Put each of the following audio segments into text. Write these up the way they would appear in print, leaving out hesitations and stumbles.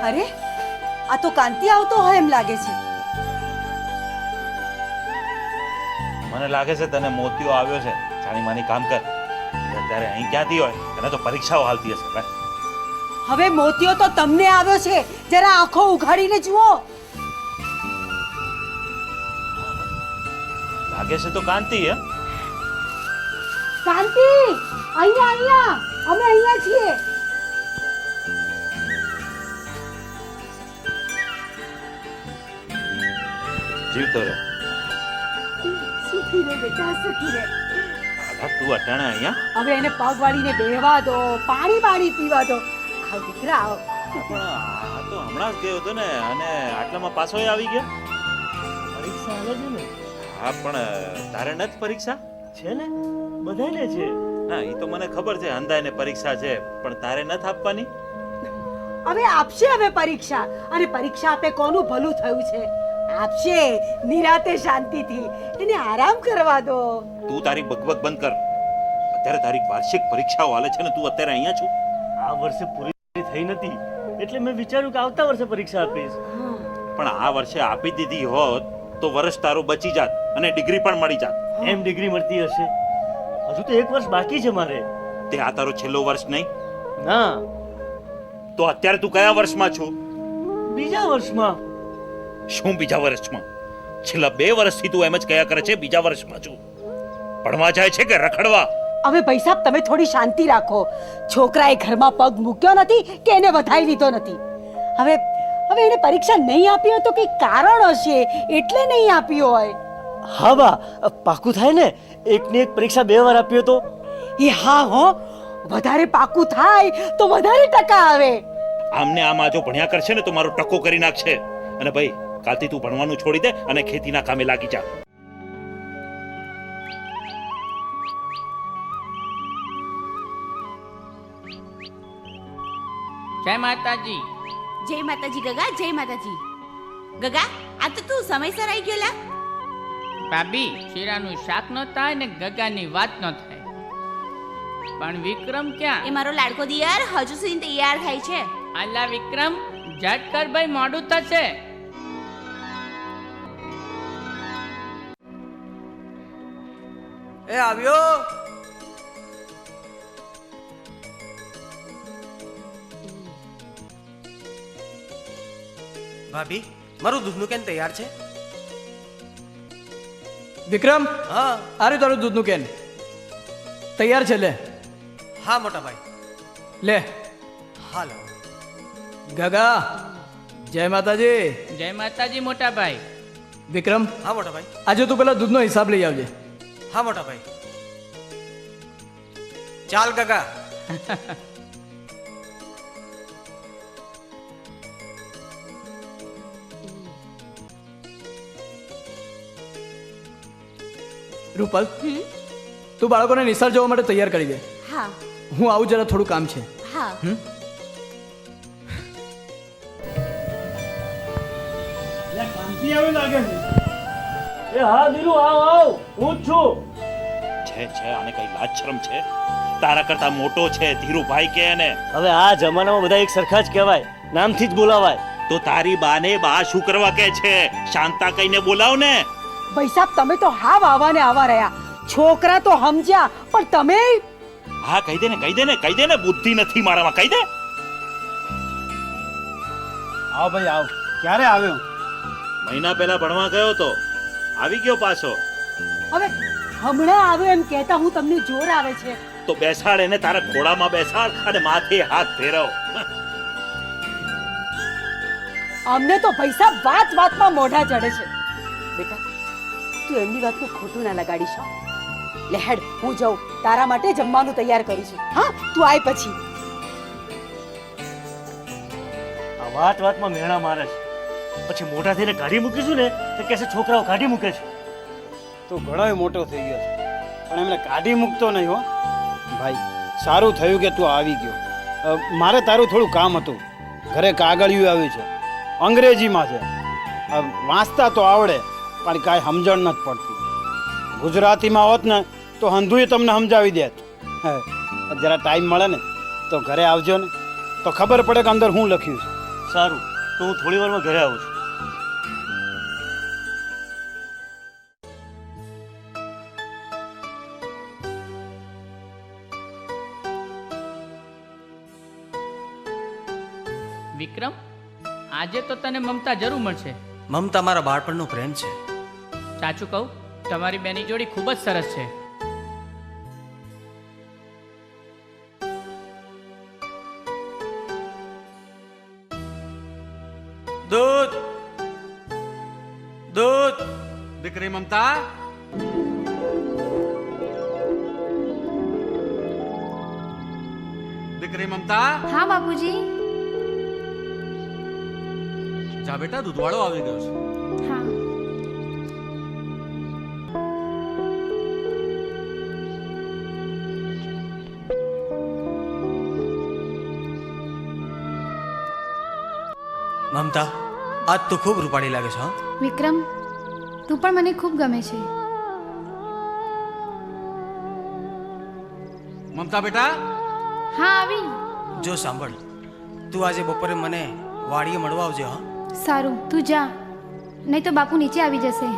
અરે આ તો કાંતિ આવતો હોય એમ લાગે છે. મને લાગે છે તને મોતિયો આવ્યો છે. જાણી માની કામ કર. અત્યારે અહીં ક્યાંથી હોય? તને તો પરીક્ષાઓ હાલતી હશે ભાઈ. હવે મોતિયો તો તમને આવ્યો છે, જરા આંખો ઉઘાડીને જુઓ. લાગે છે તો કાંતિ હે. કાંતિ અહીંયા અહીંયા, અમે અહીંયા છીએ. જીવતો રહે. સુખી રે બેટા, સુખી રે. તું અટાણે અહીંયા? હવે એને પગ વાળીને બેહવા દો, પાણી પીવા દો. આવ દીકરા આવ. પણ આ તો હમણાં જ ગયો હતો ને, અને આટલામાં પાછો આવી ગયો. પરીક્ષા હાલે છે ને? હા, પણ તારે નથી પરીક્ષા? છે ને, બધાને છે. હા, એ તો મને ખબર છે, અંધાઈને પરીક્ષા છે, પણ તારે નથી આપવાની. હવે આપશે હવે પરીક્ષા, અને પરીક્ષા આપે કોનું ભલું થયું છે. આપશે નિરાતે શાંતિથી, એને આરામ કરવા દો. તું તારી બકબક બંધ કર. અત્યારે તારી વાર્ષિક પરીક્ષાઓ હાલે છે ને, તું અત્યારે અહીંયા છો. આ વર્ષે પૂરી થઈ નથી, એટલે મેં વિચાર્યું કે આવતા વર્ષે પરીક્ષા આપીશ. પણ આ વર્ષે આપી દીધી હોત તો વર્ષ તારું બચી જાત અને ડિગ્રી પણ મળી જાત. એમ ડિગ્રી મળતી હશે? હજુ તો 1 વર્ષ બાકી છે મારે. તે આ તારો છેલ્લો વર્ષ નહીં? ના, તો અત્યારે તું કયા વર્ષમાં છો? બીજા વર્ષમાં. શું બીજા વર્ષમાં? છેલ્લા 2 વર્ષથી તું એમ જ કયા કરે છે બીજા વર્ષમાં છું. ભણવા જાય છે કે રખડવા? હવે ભાઈ સાહેબ, તમે થોડી શાંતિ રાખો. છોકરાએ ઘરમાં પગ મૂક્યો નથી કે એને વધાઈ લીધો નથી. હવે એને પરીક્ષા નહીં આપી હોય તો કઈ કારણ હશે, એટલે નહીં આપી હોય. હા બા, પાકું થાય ને. એકની એક પરીક્ષા 2 વાર આપી તો. એ હા હો, વધારે પાકું થાય તો વધારે ટકા આવે. આમને આમાં જો ભણ્યા કરશે ને તો મારો ટકો કરી નાખશે. અને ભાઈ, કાલથી તું ભણવાનું છોડી દે અને ખેતીના કામે લાગી જા. જય માતાજી. જય માતાજી ગગા, જય માતાજી. ગગા, આ તો તું સમયસર આવી ગયો લા. ભાભી, શીરાનું શાક ન થાય ને ગગાની વાત ન થાય. પણ વિક્રમ ક્યાં? એ મારો લાડકો દિયર હજુ સુધી તૈયાર થાય છે. આલા વિક્રમ, ઝટ કર ભાઈ, મોડું થશે. એ આવ્યો. ભાભી, મારું દૂધનું કેન તૈયાર છે? વિક્રમ, હા. આરે તારું દૂધનું કેન તૈયાર છે. લે હા મોટા ભાઈ. લે. હાલો. ગગા, જય માતાજી. જય માતાજી મોટા ભાઈ. વિક્રમ, હા મોટા ભાઈ. આજે તું પેલા દૂધનો હિસાબ લઈ આવજે. હા મોટા ભાઈ. ચાલ ગગા. રૂપલ, તું બાળકોને નિશાળ જવા માટે તૈયાર કરી દે. હા હું આવું, જરા થોડું કામ છે. હા. કાંતિ આવે લાગે છે. એ હા દીલુ, આવ, હું જ છું. છે આને કઈ લાજ શરમ છે? તારા કરતા મોટો છે ધીરુભાઈ કે એને. હવે આ જમાનામાં બધા એક સરખા જ કહેવાય, નામથી જ બોલાવાય. તો તારી બાને બા શું કરવા કે છે? શાંતા કહીને બોલાવ ને. ભાઈ સાહેબ, તમે તો હાવ આવા ને આવા રહ્યા. છોકરા તો સમજ્યા, પણ તમે. હા, કહી દે ને, બુદ્ધિ નથી મારામાં, કહી દે. આવ ભાઈ આવ. ક્યારે આવ્યો? મહિના પહેલા ભણવા ગયો તો, આવી ગયો પાછો. હવે હમણાં આવ્યો એમ કહેતા હું તમને જોર આવે છે. તો બેસાડ એને, તારા ઘોડામાં બેસાડ અને માથે હાથ ફેરવ. અમને તો ભાઈ સાહેબ વાતમાં મોઢા ચડે છે. બેટા, તું એમની વાતનું ખોટું ના લગાડીશ. લે હેડ, હું જાઉં, તારા માટે જમવાનું તૈયાર કરું છું. હા, તું આય પછી. આ વાતમાં મેણા મારે છે, પછી મોટા થઈને કાઢી મૂકીશું ને તો કહેશે છોકરાઓ કાઢી મૂકે છે. તું ઘણોય મોટો થઈ ગયો છે, પણ એમને કાઢી મૂકતો નહીં હો. ભાઈ, સારું થયું કે તું આવી ગયો. મારે તારું થોડું કામ હતું. ઘરે કાગળિયું આવ્યું છે, અંગ્રેજીમાં છે. વાંચતા તો આવડે, પણ કાંઈ સમજણ નથી પડતી. ગુજરાતીમાં હોત ને તો હંધુય તમને સમજાવી દેત. જરા ટાઈમ મળે ને તો ઘરે આવજો ને, તો ખબર પડે કે અંદર શું લખ્યું છે. સારું, તો હું થોડી વારમાં ઘરે આવું છું. વિક્રમ, આજે તો તને મમતા જરૂર મળશે. મમતા મારા બાળપણનો પ્રેમ છે. સાચું કહું, તમારી બેની જોડી ખૂબ જ સરસ છે. દૂધ દૂધ. દીકરી મમતા, દીકરી મમતા, હા બાપુજી. જા બેટા, દૂધવાળો આવી ગયો છે. હા. મમતા, આજ તો ખૂબ રૂપાળી લાગે છે. હા, વિક્રમ, તું પણ મને ખૂબ ગમે છે. મમતા બેટા, હા આવી. જો સાંભળ, તું આજે બપોરે મને વાડીએ મળવા આવજે. હા, સારું, તું જા, નહીં તો બાપુ નીચે આવી જશે.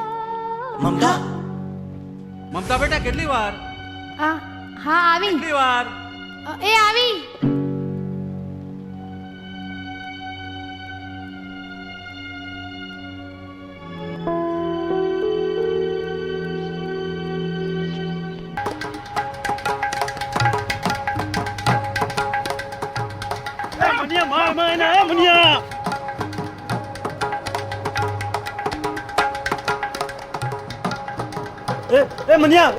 મમતા, મમતા બેટા, કેટલી વાર? હા આવી. કેટલી વાર? એ આવી. મનિયા, માર માર એને, એ મનિયા! એ મનિયા!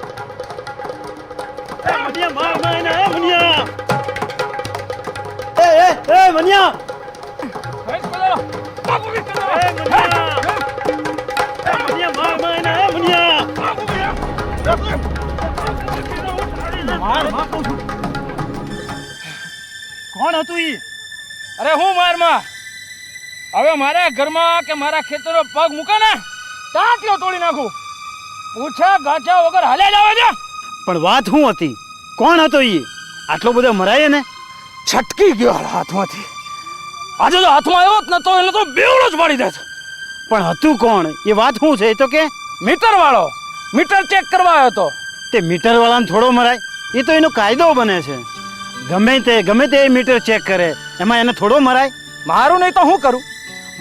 એ મનિયા, માર માર એને, એ મનિયા! એ મનિયા! એ મનિયા! એ મનિયા, માર માર એને, એ મનિયા! માર કહું છું. કોણ હતું ઈ? અરે હું મારમાં હવે મારા ઘરમાં કે મારા ખેતરો પગ મૂકે ને તાંતલો તોડી નાખું. પૂછા ગાંઠા વગર હાલે લાવે છે. પણ વાત શું હતી? કોણ હતો ઈ? આટલો બધો મરાય ને? છટકી ગયો હાથમાંથી. આજે તો હાથમાં આવ્યો જ નતો એટલે તો બેવડો જ મારી દેત. પણ હતું કોણ? એ વાત શું છે? એ તો કે મીટર વાળો મીટર ચેક કરવા આવ્યો હતો. તે મીટર વાળાને થોડો મરાય? એ તો એનો કાયદો બને છે. ગમે તે મીટર ચેક કરે, એમાં એને થોડો મરાય? મારું નહીં તો હું કરું?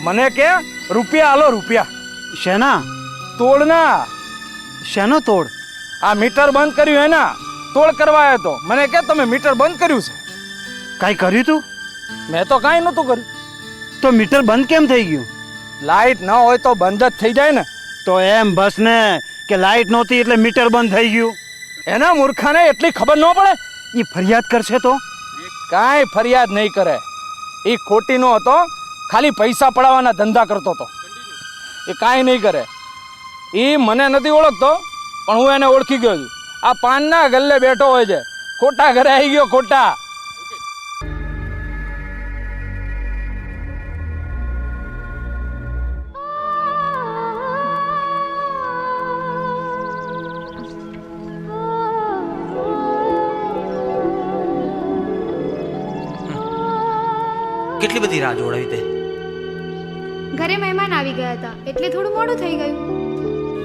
મને કે રૂપિયા આલો રૂપિયા. શેના? તોડના. શેનો તોડ? આ મીટર બંધ કર્યું એના તોડ કરવા આવ્યો હતો. મને કે તમે મીટર બંધ કર્યું છે. કાંઈ કર્યું તું? મેં તો કાંઈ નહોતું કર્યું. તો મીટર બંધ કેમ થઈ ગયું? લાઈટ ન હોય તો બંધ જ થઈ જાય ને. તો એમ બસ ને કે લાઈટ નહોતી એટલે મીટર બંધ થઈ ગયું. એના મૂર્ખાને એટલી ખબર ન પડે? એ ફરિયાદ કરશે તો? કાંઈ ફરિયાદ નહીં કરે. એ ખોટી નો હતો, ખાલી પૈસા પડાવવાના ધંધા કરતો હતો. એ કાંઈ નહીં કરે. એ મને નથી ઓળખતો, પણ હું એને ઓળખી ગયો છું. આ પાનના ગલ્લે બેઠો હોય છે. ખોટા ઘરે આવી ગયો, ખોટા. કેટલી બધી રાહ જોડાવી તે? ઘરે મહેમાન આવી ગયા હતા એટલે થોડું મોડું થઈ ગયું.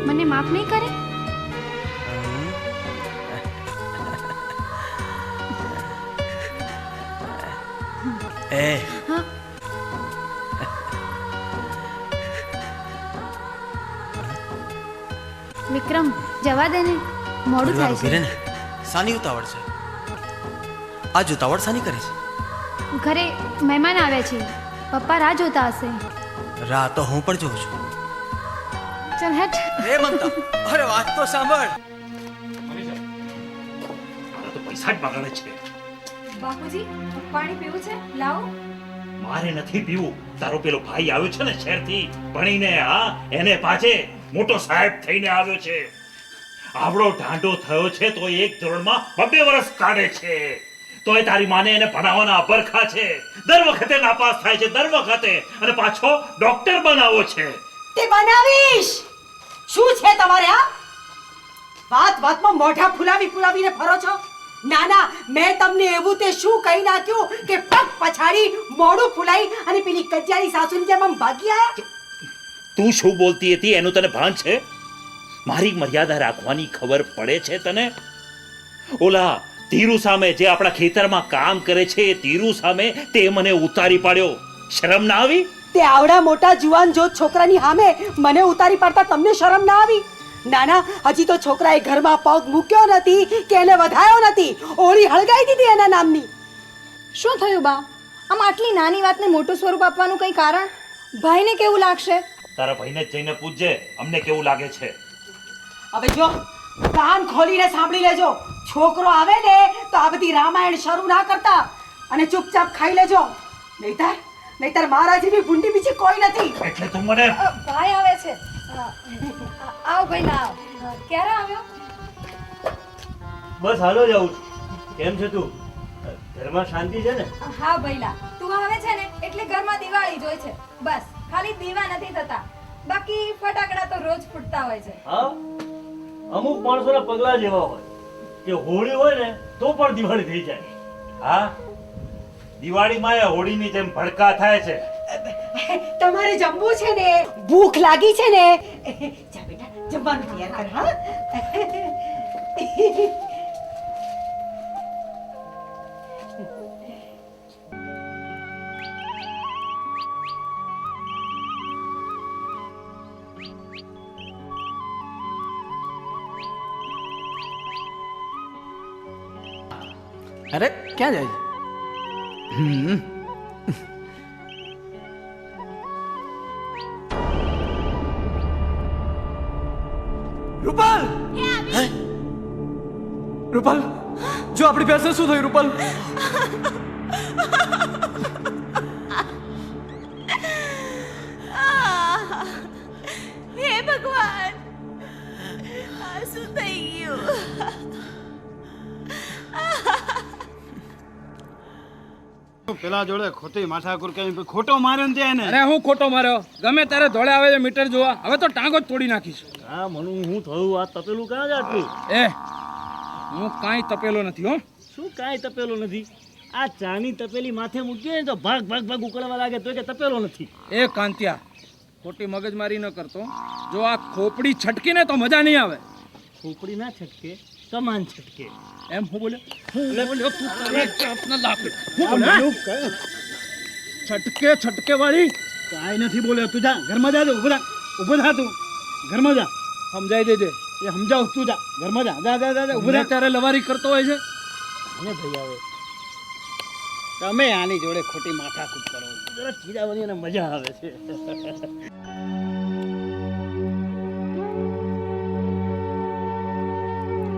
મને માફ નહીં કરે? એ હા. વિક્રમ, જવા દે ને, મોડું થાય ઉભી રહે છે. ને. સાની ઉતાવળ છે? આ ઉતાવળ સાની કરે છે? ઘરે મહેમાન આવ્યા છે. પપ્પા રાહ જોતા હશે. રાહ તો હું પણ જોઉં છું. ચાલ હેઠ. એ મમતા, અરે વાત તો સાંભળ. તો પૈસા જ બગાડે છે. બાપુજી, પાણી પીવું છે? લાવો. મારે નથી પીવું. તારો પેલો ભાઈ આવ્યો છે ને શહેરથી ભણીને, હા, એને પાછે મોટો સાહેબ થઈને આવ્યો છે. આવડો ઢાંઢો થયો છે તો એક ધોરણમાં 2 વર્ષ કાઢે છે. તોય તારી માને એને ભણાવવાના અપરખા છે. દર વખતે નાપાસ થાય છે, દર વખતે. અને પાછો ડોક્ટર બનાવો છે. તે બનાવીશ. શું છે તમારે? આ વાત વાતમાં મોઢા ફુલાવીને ફરો છો. ના ના, મેં તમને એવું તે શું કહી નાખ્યું કે પગ પછાડી મોઢું ફૂલાઈ અને પેલી કજિયાની સાસુની જેમ આમ ભાગી આયા? તું શું બોલતી હતી એનું તને ભાન છે? મારી મર્યાદા રાખવાની ખબર પડે છે તને? ઓલા ધીરુ સામે જે આપણા ખેતરમાં કામ કરે છે એ ધીરુ સામે તે મને ઉતારી પાડ્યો, શરમ ના આવી? તે આવડા મોટા જુવાન જો છોકરાની સામે મને ઉતારી પાડતા તમને શરમ ના આવી? ના ના, હજી તો છોકરાએ ઘરમાં પગ મૂક્યો નથી કે એને વધાયો નથી, ઓળી હળગાઈ દીધી એના નામની. શું થયું બા? આમ આટલી નાની વાતને મોટું સ્વરૂપ આપવાનું કંઈ કારણ? ભાઈને કેવું લાગશે? તારા ભાઈને જ જઈને પૂછજે અમને કેવું લાગે છે. હવે જો કાન ખોલીને સાંભળી લેજો, છોકરો આવે ને તો આ બધી રામાયણ શરૂ ના કરતા અને ચૂપચાપ ખાઈ લેજો, નહીતર મારા જેવી ભૂંડી બીજી કોઈ નથી. એટલે તું મને ભાઈ આવે છે. આવ ભાઈ ના આવ. ક્યારે આવ્યો? બસ હાલો જાઉં છું. કેમ છે તું? ઘરમાં શાંતિ છે ને? હા ભઈલા, તું આવે છે ને એટલે ઘરમાં દિવાળી જોઈ છે. બસ ખાલી દીવા નથી થતા, બાકી ફટાકડા તો રોજ ફૂટતા હોય છે. હા, અમુક માણસોના પગલા જેવા હોય કે હોળી હોય ને તો પણ દિવાળી થઈ જાય. હા, દિવાળીમાં એ હોળીની જેમ ભડકા થાય છે. તમારે જમવું છે ને? ભૂખ લાગી છે ને? જા બેટા, જમવાનું તૈયાર કર. હા અરે ક્યાં જાય છે? રૂપલ, રૂપલ, જો આપણી ભેંસને શું થયું રૂપલ? હે ભગવાન, આ શું થઈ ગયું? પેલા જોડે ખોટી માથાકૂર કરી ખોટો માર્યો ને ત્યાં એને. અરે હું ખોટો માર્યો? ગમે ત્યારે ધોળે આવે છે મીટર જોવા, હવે તો ટાંગો જ તોડી નાખીશ. હા, મનુ હું થયું? આ તપેલું ક્યાં છે આટલું? એ હું કાંઈ તપેલો નથી હો. શું કાંઈ તપેલો નથી? આ ચાની તપેલી માથે મૂકીએ ને તો ભાગ ભાગ ભાગ ઉકળવા લાગે તો કે તપેલો નથી. એ કાંતિયા, ખોટી મગજમારી ન કરતો. જો આ ખોપડી છટકીને તો મજા નહીં આવે. ખોપડી ના છટકે, કમાન છટકે. એમ હું બોલ્યો? હું બોલ્યો? તું તને આપને લાખ. હું આ બોલ્યો? મનુ કઈ- છટકે છટકે વાળી કાંઈ નથી બોલ્યો. તું જા ઘરમાં જા, ઊભો થા તું ઘરમાં જા. સમજાઈ દેજે. એ સમજાવ, તું જા ઘરમાં જા. જા જા જા ઊભો મને થા. ત્યારે લવારી કરતો હોય છે. અને ભાઈ આવે તમે આની જોડે ખોટી માથાકૂટ કરો, જરા ચીડાવવાની અને મજા આવે છે.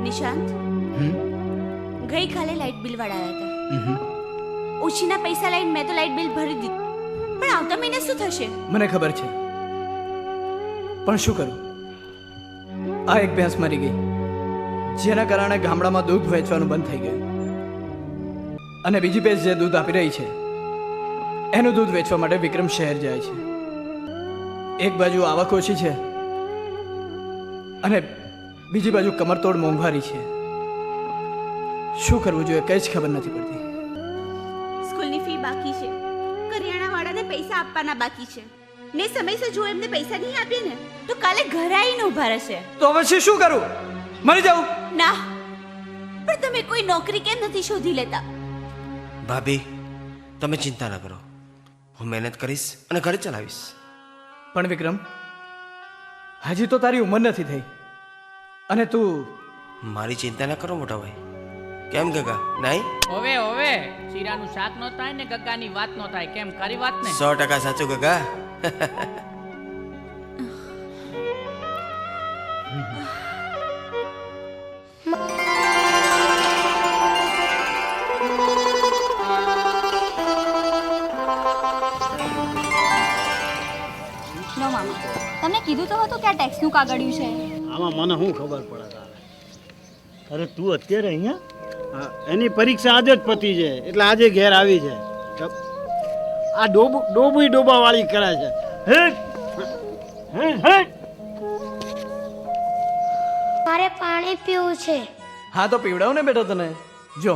નિશાંત, ગઈકાલે લાઇટ બિલ વાળા આવ્યા હતા. ઓછીના પૈસા લઈને મેં તો લાઇટ બિલ ભરી દીધું, પણ આવતા મહિને શું થશે? મને ખબર છે, પણ શું કરું? આ એક ભેંસ મરી ગઈ, જેના કારણે ગામડામાં દૂધ વેચવાનું બંધ થઈ ગયું, અને બીજી ભેંસ જે દૂધ આપી રહી છે એનું દૂધ વેચવા માટે વિક્રમ શહેર જાય છે. એક બાજુ આવક ઓછી છે અને બીજી બાજુ કમરતોડ મોંઘવારી છે. શું કરવું જોઈએ કંઈ જ ખબર નથી પડતી. સ્કૂલની ફી બાકી છે, કરિયાણાવાળાને પૈસા આપવાના બાકી છે, ને સમયસર જો એમને પૈસા નહીં આપીએ ને તો કાલે ઘરે આવીને ઊભા રહેશે. તો પછી શું કરું? મરી જાઉં? ના, પણ તમે કોઈ નોકરી કેમ નથી શોધી લેતા? ભાભી, તમે ચિંતા ન કરો, હું મહેનત કરીશ અને ઘર ચલાવીશ. પણ વિક્રમ, હજી તો તારી ઉંમર નથી થઈ અને તું મારી ચિંતા ન કરો મોટા ભાઈ. કેમ ગગા? નહીં, ઓવે ઓવે, શીરાનું શાક નો થાય ને ગગ્ગાની વાત નો થાય. કેમ ખરી વાત ને? 100% સાચું ગગા. લો મામા, તમને કીધું તો હતું કે આ ટેક્સનું કાગળિયું છે. આમાં મને શું ખબર પડે તારે? અરે તું અત્યારે અહીંયા? હા, એની પરીક્ષા આજે જ પતી છે એટલે આજે ઘેર આવી છે. આ ડોબા વાળી કરે છે. હે હે હે, મારે પાણી પીવું છે. હા તો પીવડાવ ને બેટા તને. જો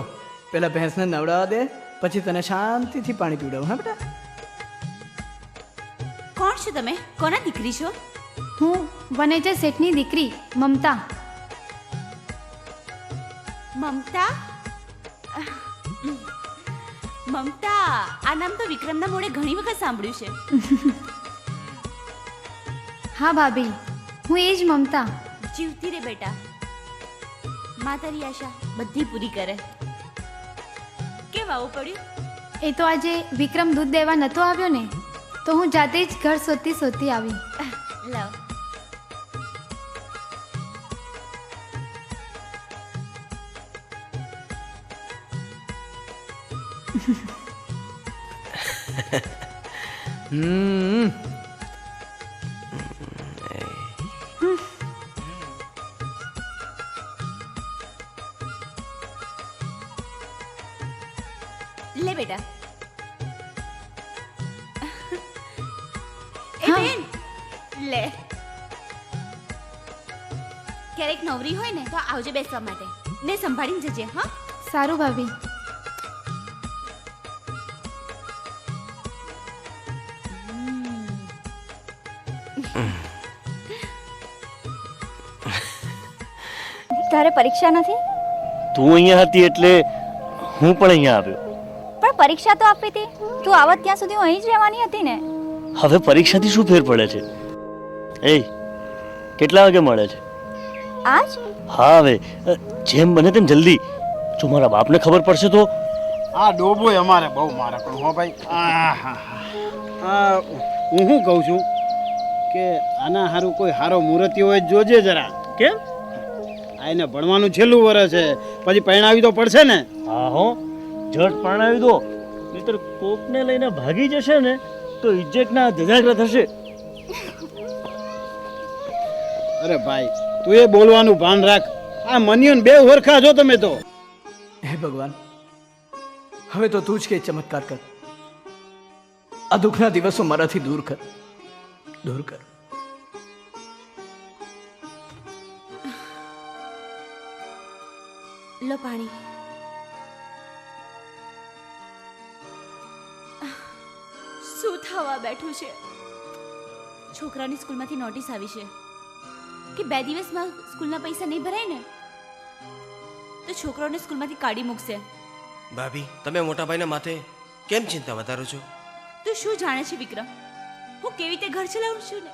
પેલા ભેંસને નવડાવવા દે, પછી તને શાંતિથી પાણી પીવડાવું. હા બેટા? કોણ છો તમે? કોના દીકરી છો? હું વનેજર શેઠની દીકરી મમતા. મમતા? મમતા, આ નામ તો વિક્રમના મોઢે ઘણી વખત સાંભળ્યું છે. હા ભાભી, હું એ જ મમતા. જીવતી રે બેટા, માં તારી આશા બધી પૂરી કરે. કેમ આવું પડ્યું? એ તો આજે વિક્રમ દૂધ દેવા નતો આવ્યો ને, તો હું જાતે જ ઘર શોધતી આવી. લાવ. હમ લે બેટા. એ હા. બેન લે. ક્યારેક નવરી હોય ને તો આવજે બેસવા માટે, ને સંભાળીને જજે. હા, સારું ભાભી. તારે પરીક્ષા નથી? તું અહીંયા હતી એટલે હું પણ અહીંયા આવ્યો. પણ પરીક્ષા તો આપવી હતી. તું આવત ત્યાં સુધી હું અહીં જ રહેવાની હતી ને. હવે પરીક્ષાથી શું ફેર પડે છે? એ કેટલા વાગે મળે છે? આજ હા, હવે જેમ બને તેમ જલ્દી. જો મારા બાપને ખબર પડશે તો. આ ડોબોય અમારે બહુ મારે પણ હો ભાઈ. હું શું કહું છું કે આના હારું કોઈ હારો મૂર્તિ હોય તો જોજે જરા. કેમ? આ એને ભણવાનું છેલ્લું વર્ષ છે, પછી પરણાવી તો પડશે ને. હા હો, જટ પરણાવી દો, નહીતર કોકને લઈને ભાગી જશે ને તો ઇજ્જતના ધજાગરા થશે. અરે ભાઈ, તું એ બોલવાનું ભાન રાખ. આ મનિયન બે ઓરખા છો તમે તો. હે ભગવાન, હવે તો તું જ કે ચમત્કાર કર. આ દુઃખના દિવસો મારાથી દૂર કર, દૂર કર. લો પાણી. શું થવા બેઠું છે? છોકરાની સ્કૂલમાંથી નોટિસ આવી છે કે 2 દિવસમાં સ્કૂલના પૈસા નહીં ભરાય ને તો છોકરાઓને સ્કૂલમાંથી કાઢી મૂકશે. ભાભી, તમે મોટા ભાઈના માથે કેમ ચિંતા વધારો છો? તું શું જાણે છે વિક્રમ? હું કેવી રીતે ઘર ચલાવું છું ને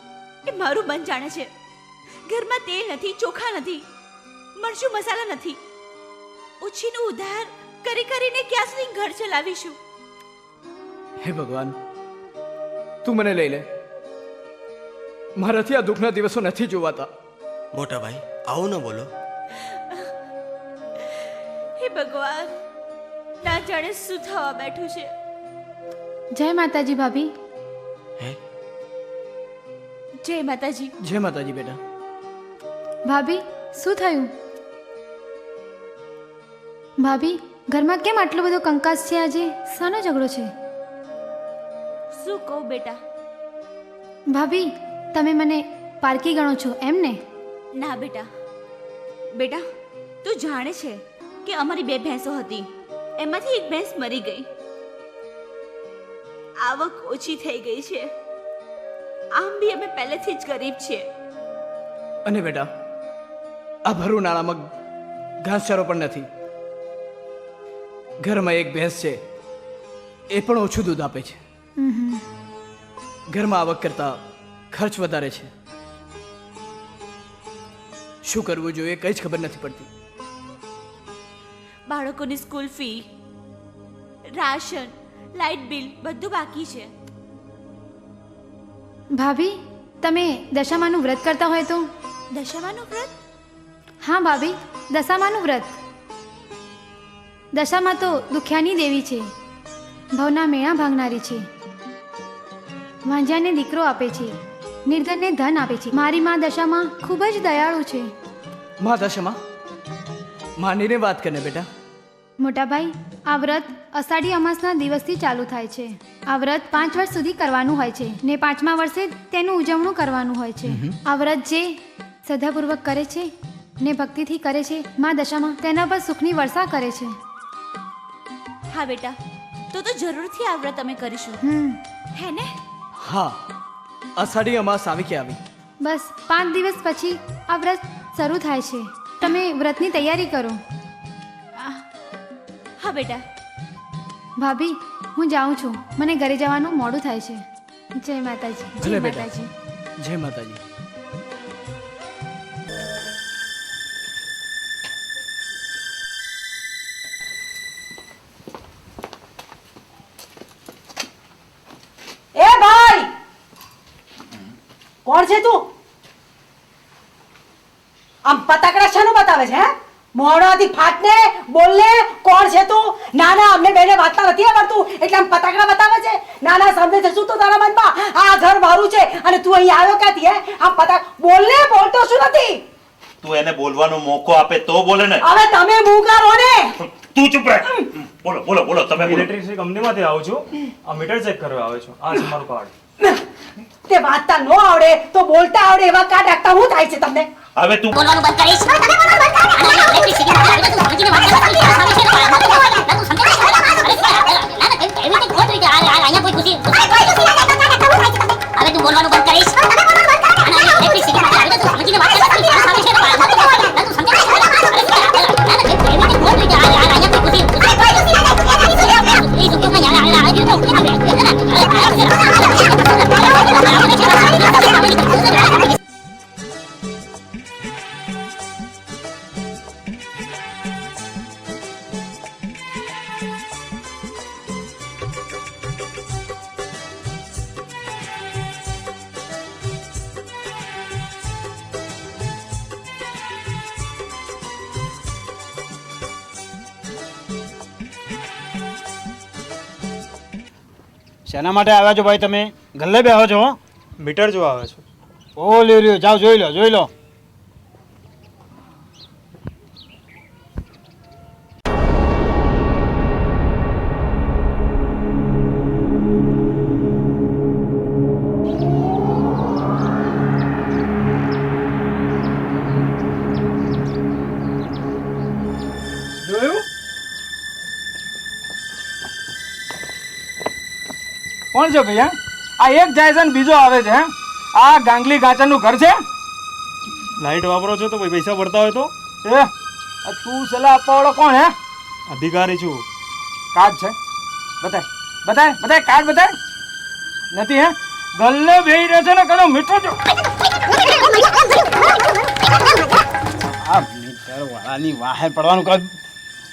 એ મારું મન જાણે છે. ઘરમાં તેલ નથી, ચોખા નથી, મરચું મસાલા નથી. ઓછીનું ઉધાર કરી કરીને ક્યાં સુધી ઘર ચલાવીશું? હે ભગવાન, તું મને લઈ લે. મારાથી આ દુઃખના દિવસો નથી જોવાતા. મોટા ભાઈ, આવું ન બોલો. હે ભગવાન, ના જાણે શું થવા બેઠું છે. જય માતાજી ભાભી. હે? જય માતાજી. જય માતાજી બેટા. ભાભી, શું થયું? ભાભી, ઘરમાં કેમ આટલો બધો કંકાસ છે આજે? શાનો ઝઘડો છે? શું કહું બેટા? ભાભી, તમે મને પારકી ગણો છો એમ ને? ના બેટા, બેટા તું જાણે છે કે અમારી 2 ભેંસો હતી, એમાંથી એક ભેંસ મરી ગઈ. આવક ઓછી થઈ ગઈ છે. આમ બી અમે પહેલેથી જ ગરીબ છીએ. અને બેટા, આ ભરું નાળામાં ઘાસચારો પણ નથી. ઘરમાં એક ભેંસ છે, એ પણ ઓછું દૂધ આપે છે. ઘરમાં આવક કરતા ખર્ચ વધારે છે. શું કરવું જોઈએ કઈ જ ખબર નથી પડતી. બાળકોની school fee, ration, light bill બધું બાકી છે. ભાભી, તમે દશામાનું વ્રત કરતા હોય તો? દશામાનું વ્રત? હા ભાભી, દશામાનું વ્રત. દશામાં તો દુખ્યાની દેવી છે, ભવના મેણા ભાંગનારી છે, વાંઝાને દીકરો આપે છે, નિર્ધનને ધન આપે છે. મારી માં દશામાં ખૂબ જ દયાળુ છે. માં દશામાં, માનીને વાત કરને બેટા. મોટાભાઈ, આ વ્રત અષાઢી અમાસના દિવસથી ચાલુ થાય છે. આ વ્રત 5 વર્ષ સુધી કરવાનું હોય છે ને 5મા વર્ષે તેનું ઉજવણું કરવાનું હોય છે. આ વ્રત જે શ્રદ્ધાપૂર્વક કરે છે ને ભક્તિથી કરે છે, માં દશામાં તેના પર સુખની વર્ષા કરે છે. હા બેટા, તો જરૂરથી આ વ્રત અમે કરીશું, હે ને? હા, અષાઢી અમાસ આવી કે આવી. બસ 5 દિવસ પછી આ વ્રત શરૂ થાય છે. તમે વ્રતની તૈયારી કરો. હા બેટા. ભાભી, હું જાઉં છું. મને ઘરે જવાનું મોડું થાય છે. જય માતાજી. ભલે બેટા. જય માતાજી. એ ભાઈ, કોણ છે તું? આમ પતાકડા શાનું બતાવે છે? હે, મોઢાથી ફાટને બોલને. કોણ છે તું? ના ના, અમને બેને વાંચતા નથી આવડતું એટલે આમ પતાકડા બતાવે છે. ના ના, સમજે છે શું તો તારા મનમાં? આ ઘર મારું છે અને તું અહીં આવ્યો ક્યાંથી? હે, આમ પતાક બોલને. બોલતો શું નથી? તું એને બોલવાનો મોકો આપે તો બોલે ને. હવે તમે મૂકારો ને. તું ચૂપ રહે. બોલો બોલો બોલો, તમે બોલો. ઇલેક્ટ્રિસિટી કંપનીમાંથી આવું છું. આ મીટર ચેક કરવા આવ્યો છું. આ છે મારું કાર્ડ. તે વાંચતા ન આવડે તો બોલતા આવડે એવા કાર્ડ રાખતા હું થાય છે તમને? હવે તું બોલવાનું બંધ કરીશ. તમે બોલવાનું બંધ કરો. અને ઇલેક્ટ્રિસિટી માં આવી તો સમજીને વાત કરો. તું સમજે છે? ના કેવી રીતે ખોટ રીતે અહીંયા કોઈ ખુશી. હવે તું બોલવાનું બંધ કરીશ. તમે બોલવાનું બંધ કરો. અને ઇલેક્ટ્રિસિટી માં આવી તો સમજીને વાત કરો. તું સમજે છે? ના કેવી રીતે ખોટ રીતે અહીંયા કોઈ ખુશી. એ સુખમાં યાર આ ગયો તો શેના માટે આવ્યા છો ભાઈ તમે? ગલ્લે બેહો છો? મીટર જોવા આવે છું. ઓ લ્યો, જાઓ જોઈ લો, જોઈ લો. જોયું? કોણ છે ભાઈ? આ એક જાય છે ને બીજો આવે છે. હે, આ ગાંગલી ગાચરનું ઘર છે? લાઈટ વાપરો છો તો કોઈ પૈસા ભરતા હોય તો? એ આ તું સલાહ આપવા વાળો કોણ? હે, અધિકારી છું. કાર્ડ છે? બતાય બતાય બતાય, કાર્ડ બતાય. નથી? હે, ગલ્લે બેહી રહે છે ને કયો મીઠો જો. આ મીટર વાળાની વાહે પડવાનું કામ.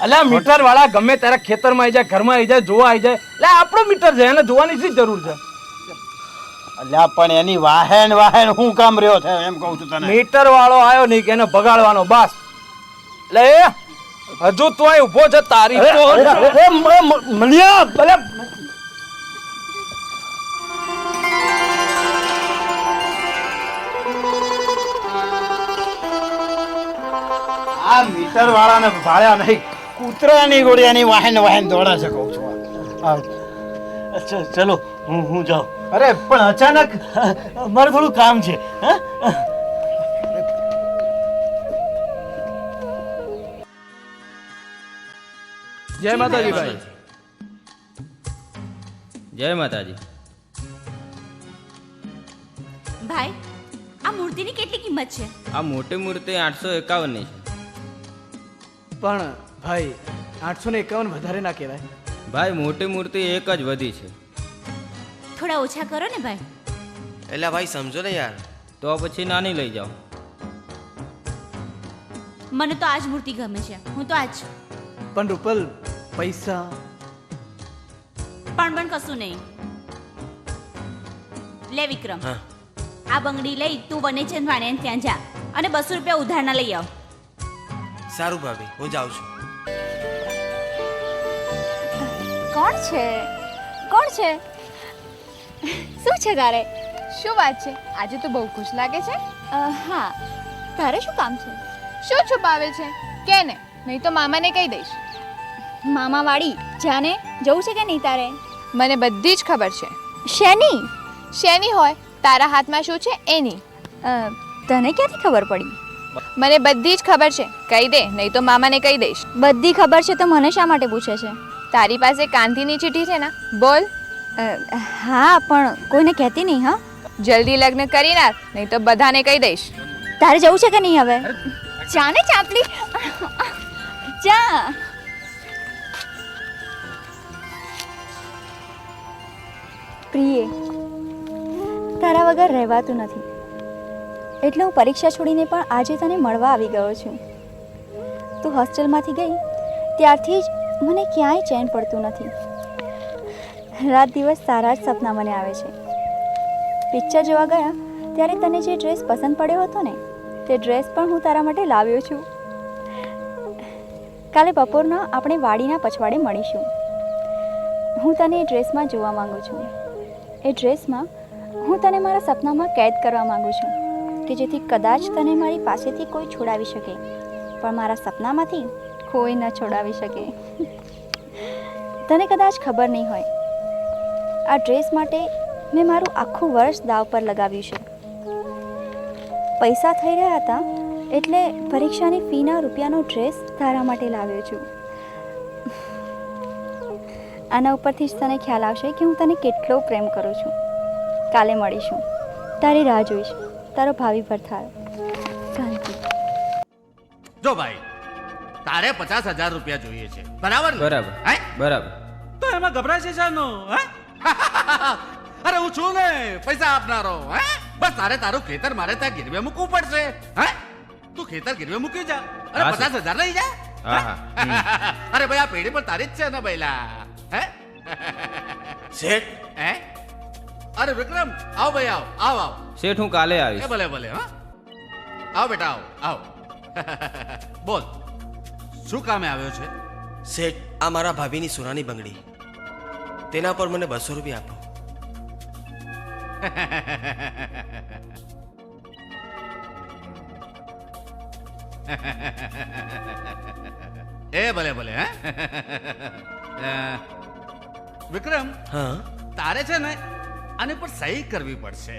અલ્યા મીટર વાળા ગમે ત્યારે ખેતરમાં આવી જાય, ઘરમાં આવી જાય, જોવા આવી જાય. એટલે આપણો મીટર છે, એને જોવાની શી જરૂર છે? અલ્યા પણ એની વાહેન વાહેન હું કામ રહ્યો છે એમ કહું છું તને. મીટર વાળો આવ્યો નહીં કે એને બગાડવાનો બસ. એટલે એ હજુ તું અહીં ઊભો છે તારી તો મલિયા ભલે. આ મીટર વાળાને ભાળ્યા નહીં, કૂતરાની ગોળિયાની વાહેન વાહેન દોડે છે કહું છું. અચ્છા ચલો, હું જાઉં. અરે પણ અચાનક મારે થોડું કામ છે. હા, જય માતાજી ભાઈ. જય માતાજી. ભાઈ, આ મૂર્તિની કેટલી કિંમત છે? આ મોટી મૂર્તિ 851 ની છે. પણ ભાઈ 851 વધારે ના કહેવાય. ભાઈ મોટી મૂર્તિ એક જ વધી છે. થોડા ઓછા કરો ને ભાઈ. એટલે ભાઈ સમજો ને યાર. તો પછી નાની લઈ જાઓ. મને તો આજ મૂર્તિ ગમે છે. હું તો આજ. પણ રૂપલ, પૈસા પણ કશું નહીં. લે વિક્રમ, હા. આ બંગડી લઈ તું વનેચંદ વાણિયાને ત્યાં જા અને 200 રૂપિયા ઉધારના લઈ આવ. સારું ભાભી, હું જાઉં છું. કોણ છે? કોણ છે? શું છે તારે? શું વાત છે? આજે તો બહુ ખુશ લાગે છે. હા, તારે શું કામ છે? શું છુપાવે છે? કે ને, નહીં તો મામાને કહી દઈશ. મામા વાળી જાને જવું છે કે નહીં તારે? મને બધી જ ખબર છે. શેની? શેની હોય? તારા હાથમાં શું છે એની. તને ક્યાંથી ખબર પડી? મને બધી જ ખબર છે. કહી દે, નહીં તો મામાને કહી દઈશ. બધી ખબર છે તો મને શા માટે પૂછે છે? તારી પાસે કાંતિની ચિઠ્ઠી છે ને? બોલ. હા પણ કોઈને કહેતી નહીં. હા, જલ્દી લગ્ન કરી નાખ, નહીં તો બધાને કહી દઈશ. તારે જવું છે કે નહીં હવે? જા ને ચાપલી, જા. પ્રિય, તારા વગર રહેવાતું નથી, એટલે હું પરીક્ષા છોડીને પણ આજે તને મળવા આવી ગયો છું. તું હોસ્ટેલમાંથી ગઈ ત્યારથી જ મને ક્યાંય ચેન પડતું નથી. રાત દિવસ સારા જ સપના મને આવે છે. પિક્ચર જોવા ગયા ત્યારે તને જે ડ્રેસ પસંદ પડ્યો હતો ને, તે ડ્રેસ પણ હું તારા માટે લાવ્યો છું. કાલે બપોરના આપણે વાડીના પછવાડે મળીશું. હું તને એ ડ્રેસમાં જોવા માંગુ છું. એ ડ્રેસમાં હું તને મારા સપનામાં કેદ કરવા માંગુ છું, કે જેથી કદાચ તને મારી પાસેથી કોઈ છોડાવી શકે, પણ મારા સપનામાંથી કોઈ ન છોડાવી શકે. તને કદાચ ખબર નહીં હોય, આ ડ્રેસ માટે મેં મારું આખું વર્ષ દાવ પર લગાવ્યું છે. પૈસા થઈ રહ્યા હતા એટલે પરીક્ષાની ફીના રૂપિયાનો ડ્રેસ તારા માટે લાવ્યો છું. આના ઉપરથી જ તને ખ્યાલ આવશે કે હું તને કેટલો પ્રેમ કરું છું. કાલે મળીશું. તારી રાહ જોઈશ. તારો ભાવિ ભરથાર કાંતિ. જો ભાઈ, તારે 50,000 રૂપિયા જોઈએ છે, બરાબર ને? બરાબર. હે? બરાબર. તો એમાં ગભરાય છે શાનો? હે? અરે હું છું ને પૈસા આપનારો. હે? બસ તારે તારું ખેતર મારે ત્યાં ગીરવે મૂકવું પડશે. હે? તું ખેતર ગીરવે મૂકી જા અને હા, 50,000 લઈ જા. હા હા. અરે ભાઈ, આ પેઢી પણ તારી જ છે ને બૈલા. હે? શેઠ. હે? અરે વિક્રમ, આવ ભાઈ, આવ આવ આવ. શેઠ, હું કાલે આવીશ. ભલે ભલે. હા, આવ બેટા, આવ આવ. બોલ, શું કામે આવ્યો છે? શેઠ, આ મારા ભાભીની સોનાની બંગડી, તેના પર મને 200 રૂપિયા આપો. એ ભલે ભલે. હે વિક્રમ, હા, તારે છે ને આને પર સહી કરવી પડશે.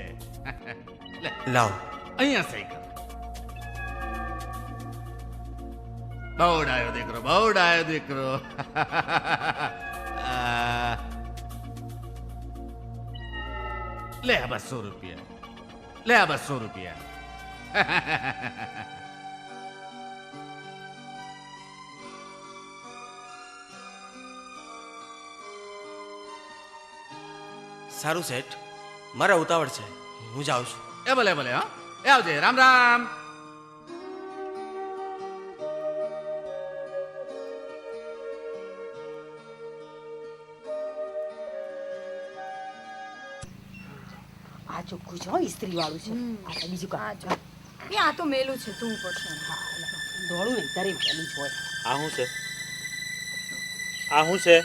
લે, લાવ. અહીંયા સહી કર. બહુ ડાયો દીકરો, બહુ ડાયો દીકરો. લે આ 200 રૂપિયા, લે આ 200 રૂપિયા. સારું શેઠ, મારે ઉતાવળ છે, હું જાઉં છું. એ ભલે ભલે. હા, એ આવજે. રામ રામ. આ ચોખ્ખું છે હો, ઇસ્ત્રી વાળું છે. આ બીજું કામ આ તો મેલું છે, તું પડશે. ધોળું નહીં, દરેક પેલું જ હોય. આ શું છે? આ શું છે?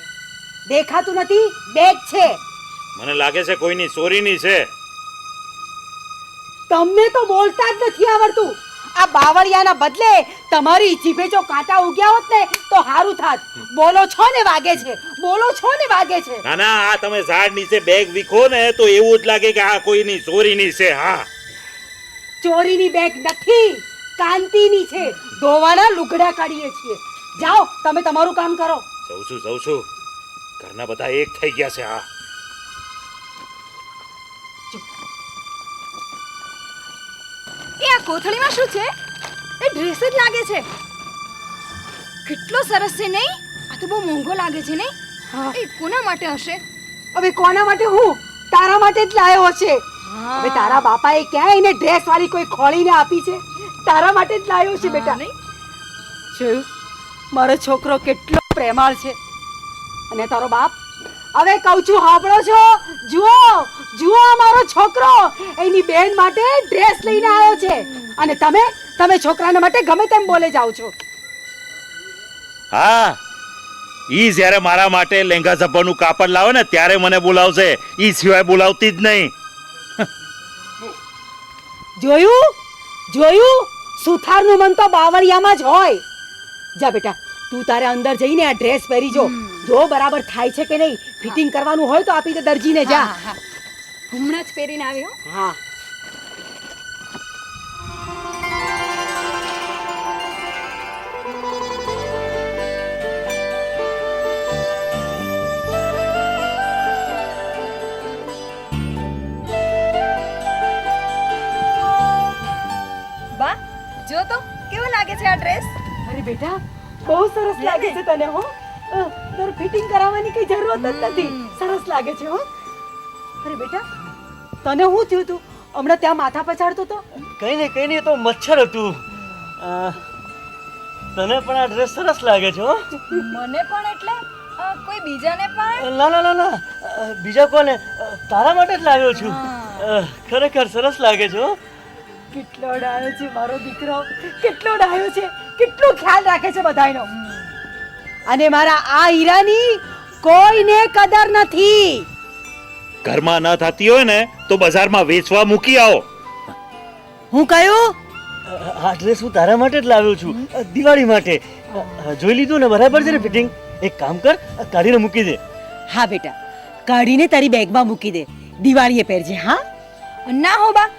દેખાતું નથી, બેગ છે. મને લાગે છે કોઈની ચોરીની છે. તમને તો બોલતા જ નથી આવડતું. આ બાવળિયાના બદલે તમારી જીભે જો કાંટા ઉગ્યા હોત ને તો હારું થાત. બોલો છો ને વાગે છે, બોલો છો ને વાગે છે. ના ના, આ તમે ઝાડ નીચે બેગ વીખો ને તો એવું જ લાગે કે આ કોઈની ચોરીની છે. હા, ચોરીની બેગ નથી, કાંતિની છે. ધોવાના લુગડા કાઢીએ છીએ. જાઓ, તમે તમારું કામ કરો. જઉં છું. ઘરના બધા એક થઈ ગયા છે. હા, એ આ કોથળીમાં શું છે? એ ડ્રેસ જ લાગે છે. કેટલો સરસ છે નહીં? આ તો બહુ મોંઘો લાગે છે નહીં? એ કોના માટે હશે? હવે કોના માટે? હું તારા માટે જ લાયો હશે. હવે તારા બાપાએ ક્યાં એને ડ્રેસ વાળી કોઈ ખોળીને આપી છે? તારા માટે જ લાયો છે બેટા. જોયું, મારો છોકરો કેટલો પ્રેમાળ છે. અને તારો બાપ, હવે કહું છું, સાંભળો છો? જુઓ મારો છોકરો એની બેન માટે ડ્રેસ લઈને આવ્યો છે. અને તમે છોકરાના માટે ગમે તેમ બોલે જાઓ છો. હા, ઈ જ્યારે મારા માટે લેંગા ઝબ્બાનું કાપડ લાવે ને ત્યારે મને બોલાવશે. ઈ સિવાય બોલાવતી જ નહીં. જોયું, સુથારનું મન તો બાવળિયામાં જ હોય. જા બેટા, તું તારે અંદર જઈને આ ડ્રેસ પહેરી જો બરાબર થાય છે કે નહીં. ફિટિંગ કરવાનું હોય તો આપી દે દરજીને. જા, હમણાં જ પહેરીને આવ્યો. હા. જો તો કેવો લાગે છે આ ડ્રેસ? અરે બેટા બહુ સરસ લાગે છે તને હો. તારે ફિટિંગ કરાવવાની કઈ જરૂરત જ નથી. સરસ લાગે છે હો. અરે બેટા તને શું થયું તું હમણાં ત્યાં માથા પછાડતો તો? કઈ નહીં તો મચ્છર હતું. તને પણ આ ડ્રેસ સરસ લાગે છે હો. મને પણ એટલે કોઈ બીજાને પણ? ના બીજા કોને, તારા માટે જ લાવ્યો છું. ખરેખર સરસ લાગે છે હો. કેટલો ડાયો છે મારો દીકરો, કેટલો ડાયો છે, કેટલો ખ્યાલ રાખે છે બધાયનો. અને મારા આ હીરાની કોઈને કદર નથી. ઘરમાં ન થતી હોય ને તો બજારમાં વેચવા મૂકી આવો. હું કહ્યું? આ ડ્રેસ હું તારા માટે જ લાવ્યો છું, દિવાળી માટે. જોઈ લીધું ને બરાબર છે ને ફિટિંગ? એક કામ કર, કાઢીને મૂકી દે. હા બેટા કાઢીને તારી બેગમાં મૂકી દે, દિવાળીએ પહેરજે. હા ના હો બા,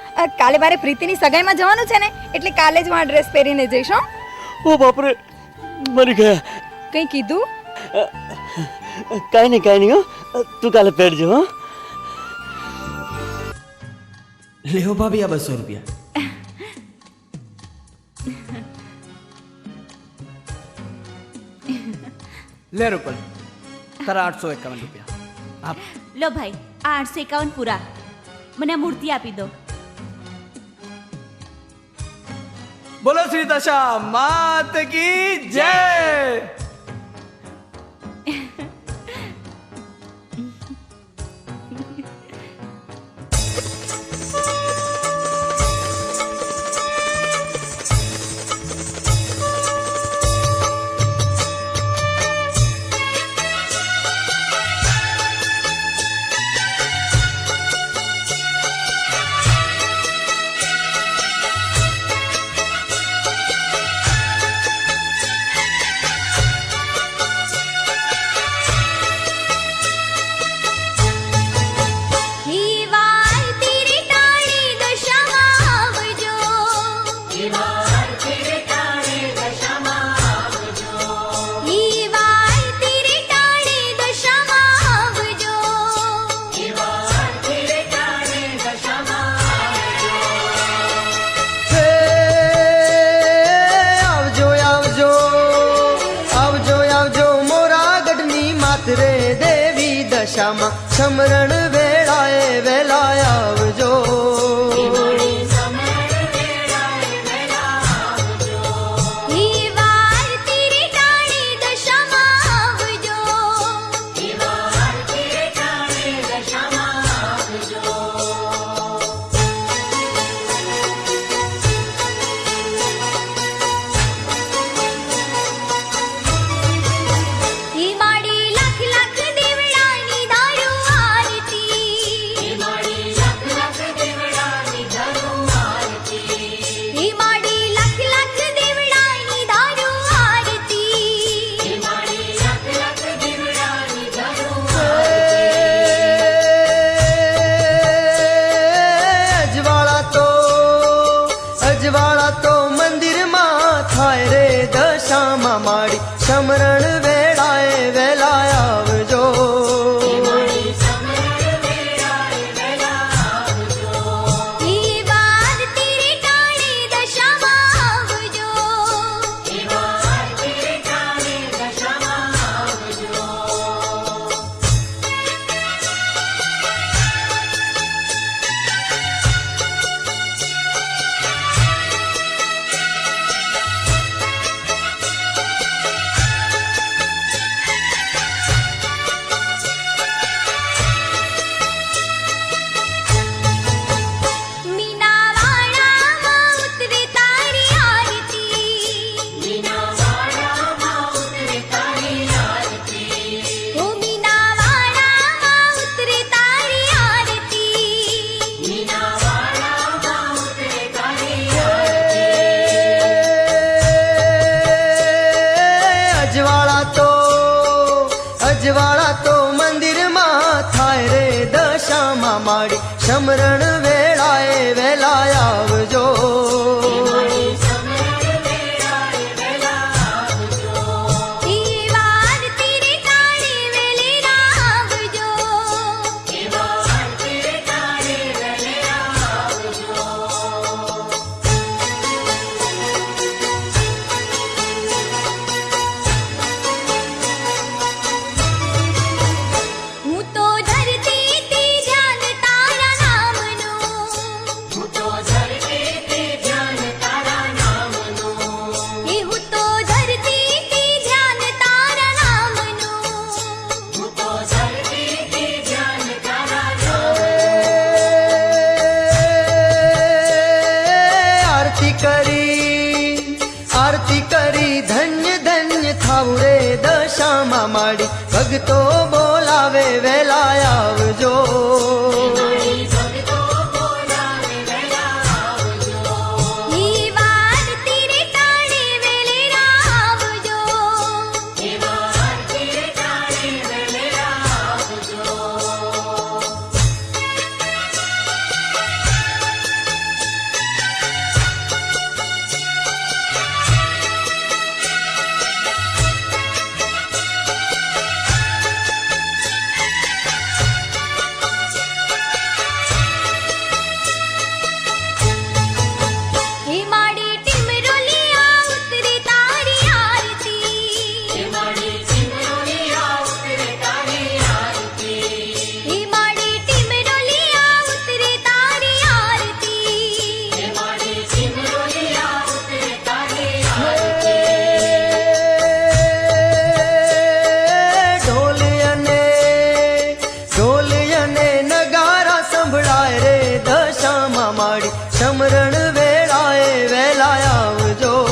કાલે મારે પ્રીતિની સગાઈમાં જવાનું છે ને એટલે કાલે જ હું આ ડ્રેસ પહેરીને જઈશ. ઓ બાપરે, મરી ગયા. કંઈ કીધું? કાંઈ નહીં હો, તું કાલે પહેરજો હો. લેહો ભાભી આ 200 રૂપિયા. લે રૂપલ, તારા 851 રૂપિયા. આપ. લો ભાઈ આ 851 પૂરા. મને આ મૂર્તિ આપી દો. બોલો શ્રી દશા માત કી જય. સમરણ વેળાએ વેલા આવજો. સમરણ વેળાએ વેલા આવજો. સમરણ વેળાએ વેલા આવજો. आरती करी धन्य धन्य थाव रे दशामा माड़ी भगतो बोलावे वेला आवजो समरण वेलाए वेला आवजो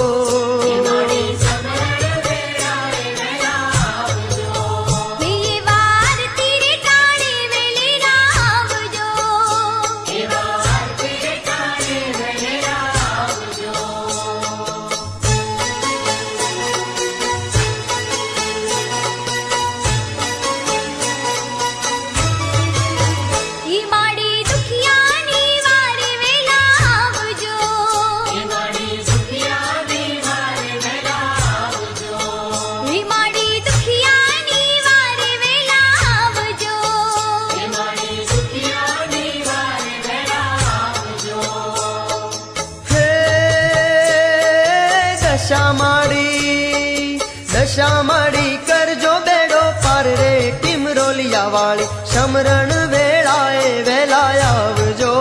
दशा माड़ी करजो बेड़ो पार रे टिमरोलिया वाली समरण वेलाए वेला आवजो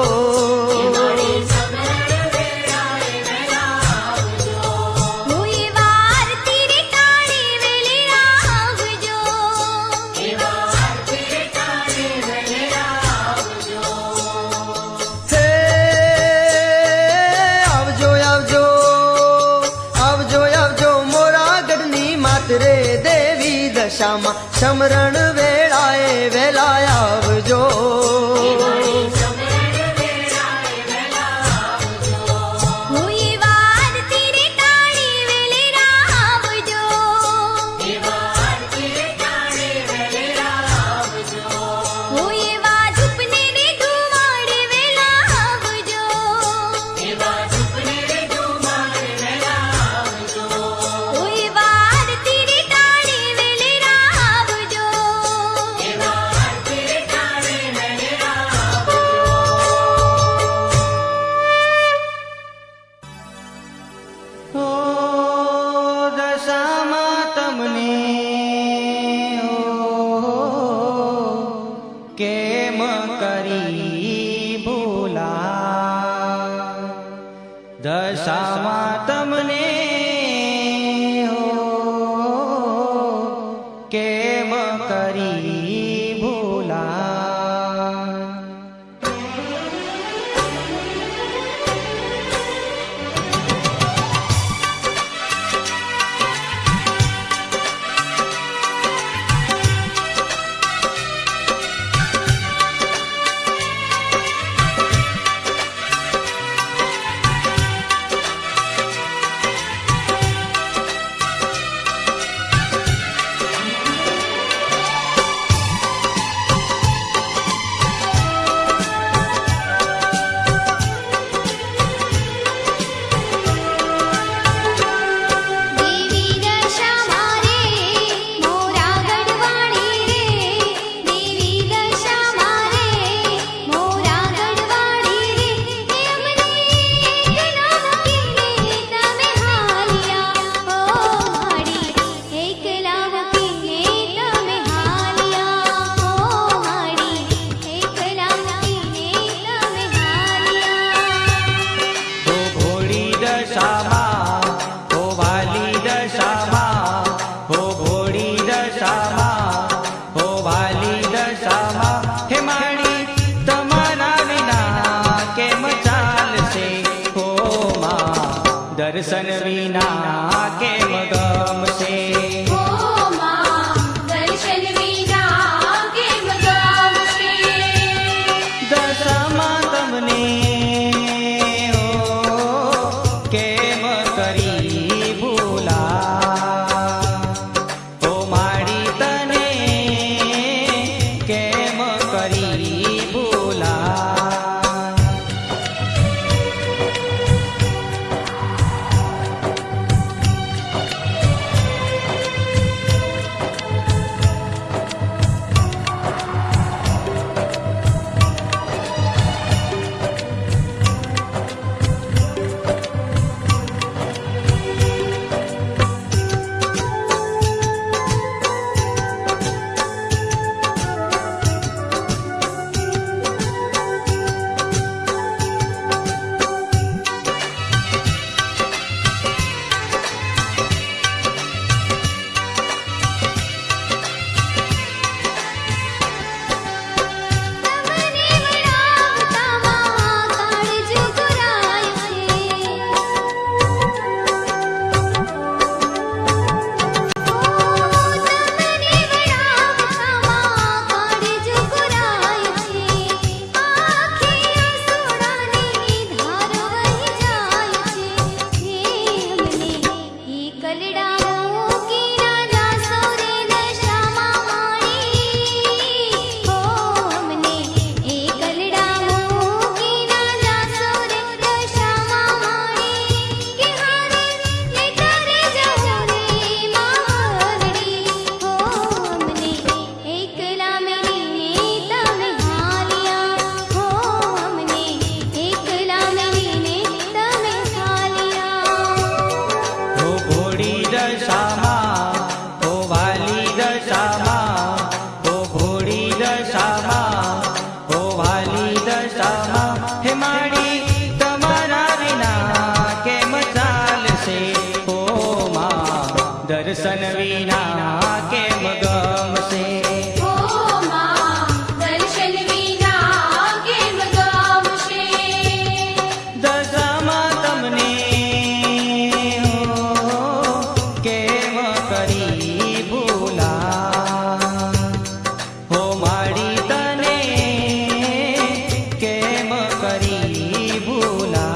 दशामा समरण वेलाए वेला आवजो દશામાં તમને કેમ કરી ભૂલા તમારા વિના કેમ ચાલશે હો માં દર્શન વિના કેમ ગમશે દર્શન વિના કેમ ગમશે દશામાં તમને કેમ કરી ભૂલા ઓ માડી તને કેમ કરી ભૂલા દર્શન વિના કેમ ગમશે દર્શન વિના કેમ ગમશે દશામાં તમને કેમ કરી ભૂલા હો માડી તને કેમ કરી ભૂલા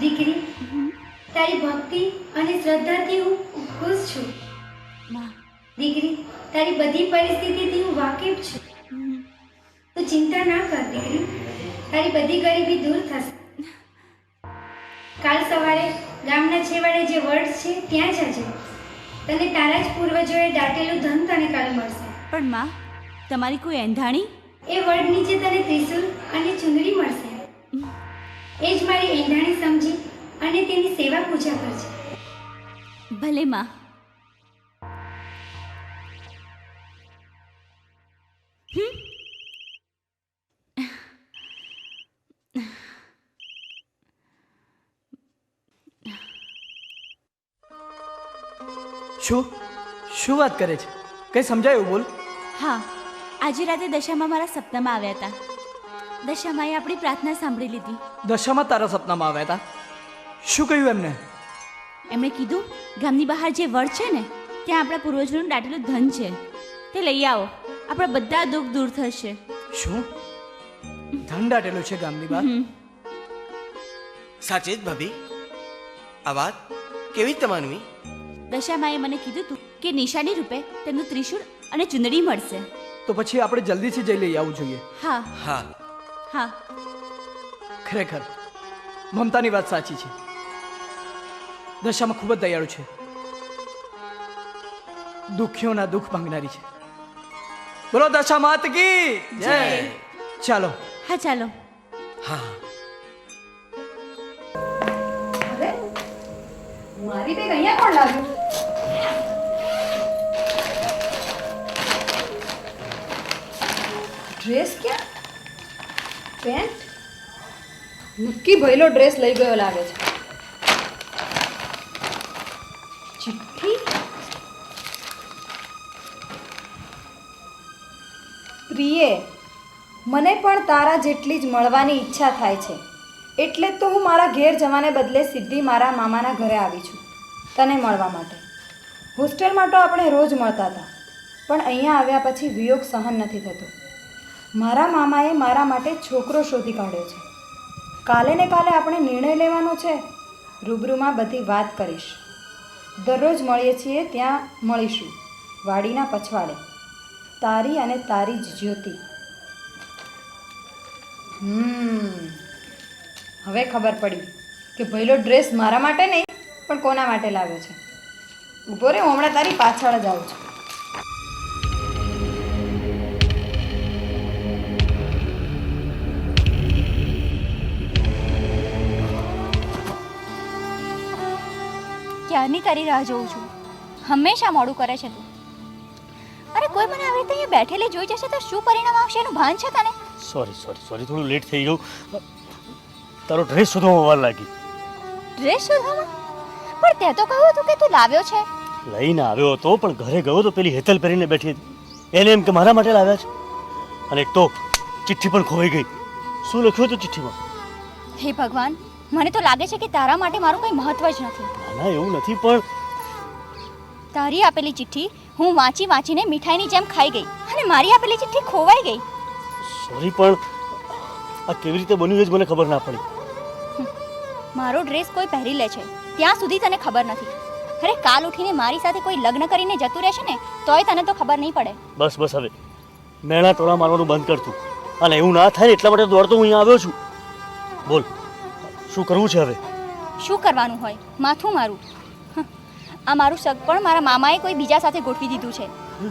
દીકરી, તારી ભક્તિ અને શ્રદ્ધાથી હું ખુશ છું. દીકરી, તારી બધી પરિસ્થિતિથી હું વાકેફ છું. તું ચિંતા ના કર દીકરી, તારી બધી ગરીબી દૂર થશે. કાલ સવારે ગામના છેવાડે જે વડ છે ત્યાં જજે. તને તારા જ પૂર્વજોએ દાટેલું ધન તને કાલે મળશે. પણ માં, તમારી કોઈ એંધાણી? એ વડ નીચે તને ત્રિશૂલ અને ચુંદડી મળશે. એ જ મારી એંધાણી સમજી અને તેની સેવા પૂજા કરજે. ભલે માં. શું વાત કરે છે? કઈ સમજાયું બોલ. હા, આજે રાતે દશામાં મારા સપનામાં આવ્યા હતા. દશામાએ આપણી પ્રાર્થના સાંભળી લીધી. દશામાં તારા સપનામાં આવ્યા હતા? શું કહ્યું એમને? એમણે કીધું ગામની બહાર જે વડ છે ને ત્યાં આપણા પૂર્વજોનું દાટેલું ધન છે, તે લઈ આવો, આપણા બધા દુઃખ દૂર થશે. શું ધન દાટેલું છે ગામની બહાર? સાચે જ ભાભી? આ વાત કેવી રીતે માનવી? દશામાએ મને કીધું હતું કે નિશાની રૂપે તેમનું ત્રિશૂળ અને ચુંદડી મળશે. તો પછી આપણે જલ્દીથી જઈ લઈ આવવું જોઈએ. હા હા હા. ખરેખર મમતાની વાત સાચી છે. દશામાં ખૂબ જ દયાળુ છે, દુઃખીઓના દુઃખ ભાંગનારી છે. બોલો દશા માત કી જય. ચાલો. હા ચાલો. હા. મારી બેગ અહીંયા કોણ લાવ્યું? ડ્રેસ ક્યાં? પેન્ટ? નક્કી ભઈલો ડ્રેસ લઈ ગયો લાગે છે. ચિઠ્ઠી? પ્રિયે, મને પણ તારા જેટલી જ મળવાની ઈચ્છા થાય છે, એટલે જ તો હું મારા ઘેર જવાને બદલે સીધી મારા મામાના ઘરે આવી છું તને મળવા માટે. હોસ્ટેલમાં તો આપણે રોજ મળતા હતા, પણ અહીંયા આવ્યા પછી વિયોગ સહન નથી થતો. મારા મામાએ મારા માટે છોકરો શોધી કાઢ્યો છે. કાલે ને કાલે આપણે નિર્ણય લેવાનો છે. રૂબરૂમાં બધી વાત કરીશ. દરરોજ મળીએ છીએ ત્યાં મળીશું, વાડીના પછવાડે. તારી અને તારી જ જ્યોતિ. હવે ખબર પડી કે ભઈલો ડ્રેસ મારા માટે નહીં પણ કોના માટે લાવ્યો છે. ઊભો રે, હું હમણાં તારી પાછળ જ આવું છું. ક્યારની તારી રાહ જોઉં છું. હંમેશા મોડું કરે છે તું. અરે કોઈ મને આવી રીતે અહીંયા બેઠેલી જોઈ જશે તો શું પરિણામ આવશે એનું ભાન છે તને? સોરી થોડું લેટ થઈ ગયું. તારો ડ્રેસ શોધવામાં વાર લાગી. ડ્રેસ શોધવામાં? પણ તે તો કહ્યું હતું કે તું લાવ્યો છે. લઈને આવ્યો હતો, પણ ઘરે ગયો તો પેલી હેતલ પહેરીને બેઠી હતી. એને એમ કે મારા માટે લાવ્યા છે. અને એક તો ચિઠ્ઠી પણ ખોવાઈ ગઈ. શું લખ્યું હતું ચિઠ્ઠીમાં? હે ભગવાન, મને તો લાગે છે કે તારા માટે મારું કંઈ મહત્વ જ નથી. ના એવું નથી, પણ તારી આપેલી ચિઠ્ઠી હું વાંચીને મીઠાઈની જેમ ખાઈ ગઈ અને મારી આપેલી ચિઠ્ઠી ખોવાઈ ગઈ. સોરી, પણ આ કેવી રીતે બન્યું એ જ મને ખબર ના પડી. મારો ડ્રેસ કોઈ પહેરી લે છે ત્યાં સુધી તને ખબર નથી. અરે કાલ ઉઠીને મારી સાથે કોઈ લગ્ન કરીને જતું રહેશે ને તોય તને તો ખબર નહીં પડે. બસ હવે મેણા ટોળા મારવાનું બંધ કરતું. અને એવું ના થાય ને એટલા માટે દોડતો હું અહીંયા આવ્યો છું. બોલ, શું કરવું છે હવે? શું કરવાનું હોય? માથું મારું. આ મારું સગપણ મારા મામાએ કોઈ બીજા સાથે ગોઠવી દીધું છે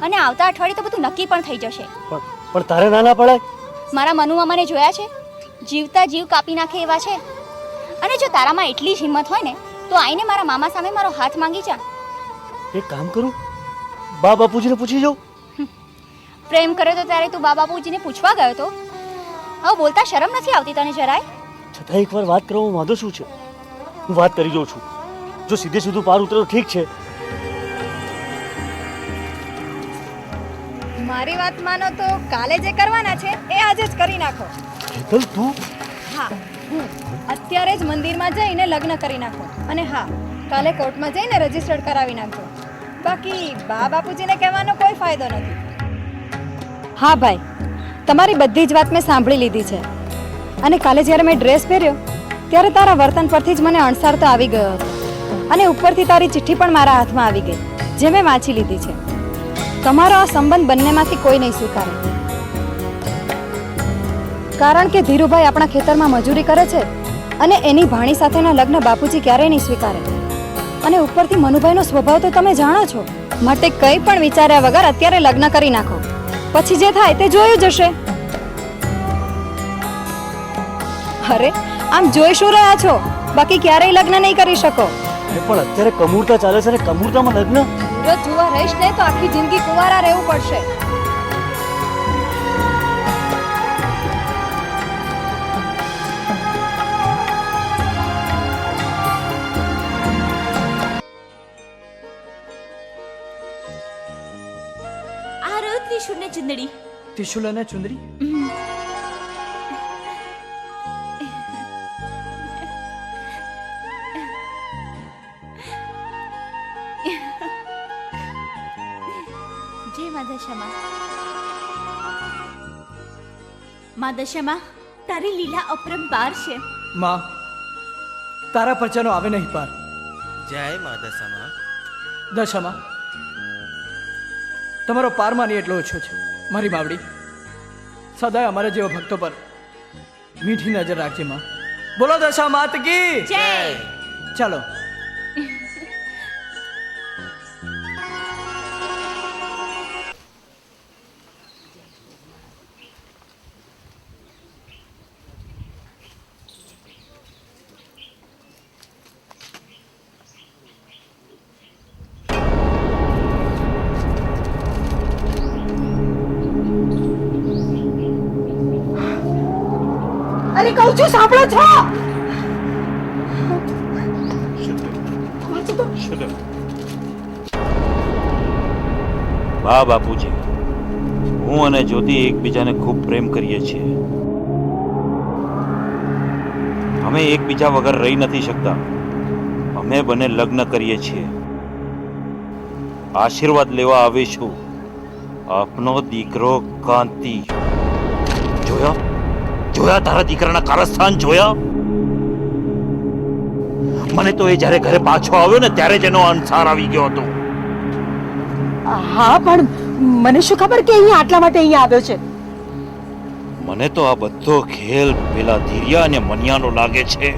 અને આવતા અઠવાડિયે તો બધું નક્કી પણ થઈ જશે. પણ તારે ના પડાય. મારા મનુ મામાને જોયા છે, જીવતા જીવ કાપી નાખે એવા છે. અને જો તારામાં એટલી જ હિંમત હોય ને તો આઈને મારા મામા સામે મારો હાથ માંગી જા. એક કામ કરું, બા બાપુજીને પૂછી જાઉં. પ્રેમ કર્યો તો ત્યારે તું બા બાપુજીને પૂછવા ગયો તો? હવે બોલતા શરમ નથી આવતી તને જરાય? છતાં એકવાર વાત કરવામાં વાંધો શું છે? હું વાત કરી જાઉં છું. જો સીધે સીધું પાર ઉતરે તો ઠીક છે. મારી વાત માનો તો કાલે જે કરવાના છે એ આજે જ કરી નાખો. હેતલ, તું? હા, હું અત્યારે જ મંદિરમાં જઈને લગ્ન કરી નાખો. અને હા, કાલે કોર્ટમાં જઈને રજીસ્ટર્ડ કરાવી નાખજો. બાકી બા બાપુજીને કહેવાનો કોઈ ફાયદો નથી. હા ભાઈ, તમારી બધી જ વાત મેં સાંભળી લીધી છે. અને કાલે જ્યારે મેં ડ્રેસ પહેર્યો ત્યારે તારા વર્તન પરથી જ મને અણસાર તો આવી ગયો હતો અને ઉપરથી તારી ચિઠ્ઠી પણ મારા હાથમાં આવી ગઈ જે મેં વાંચી લીધી છે. તમારો આ સંબંધ બંનેમાંથી કોઈ નહીં સ્વીકારે, કારણ કે ધીરુભાઈ આપણા ખેતરમાં મજૂરી કરે છે અને એની ભાણી સાથેના લગ્ન બાપુજી ક્યારેય નહીં સ્વીકારે. અને ઉપરથી મનુભાઈનો સ્વભાવ તો તમે જાણો છો, માટે કંઈ પણ વિચાર્યા વગર અત્યારે લગ્ન કરી નાખો, પછી જે થાય તે જોયું જશે. અરે આમ જોઈ શું રહ્યા છો? બાકી ક્યારેય લગ્ન નહીં કરી શકો. પણ અત્યારે કમૂરતા ચાલે છે ને કમૂરતામાં લગ્ન? જો જુવા રહીશ ને તો આખી જિંદગી કુંવારા રહેવું પડશે. આ રહ્યું ત્રિશુળ ને ચુંદડી. ત્રિશુલ અને ચુંદડી? જય મા દશામાં. મા દશામાં, તારી લીલા અપરંપાર છે. માં, તારા પરચાનો આવે નહીં પાર. જય મા દશામાં. દશામાં, તમારો પાર માની એટલો ઓછો છે. મારી બાવડી, સદાય અમારા જેવા ભક્તો પર મીઠી નજર રાખજે માં. બોલો દશા માત કી જય. ચાલો. અરે કહું છું સાંભળો છો? વાહ બાપુજી, હું અને જ્યોતિ એકબીજાને ખૂબ પ્રેમ કરીએ છીએ. અમે એકબીજા વગર રહી નથી શકતા. અમે બંને લગ્ન કરીએ છીએ. આશીર્વાદ લેવા આવીશું. આપનો દીકરો કાંતિ. જોયા જોયા તારા દીકરાના કારસ્થાન જોયા? મને તો એ જ્યારે ઘરે પાછો આવ્યો ને ત્યારે જ એનો અણસાર આવી ગયો હતો. હા, પણ મને શું ખબર કે અહીંયા આટલા માટે અહીંયા આવ્યો છે? મને તો આ બધો ખેલ પેલા ધીરિયા અને મનિયાનો લાગે છે.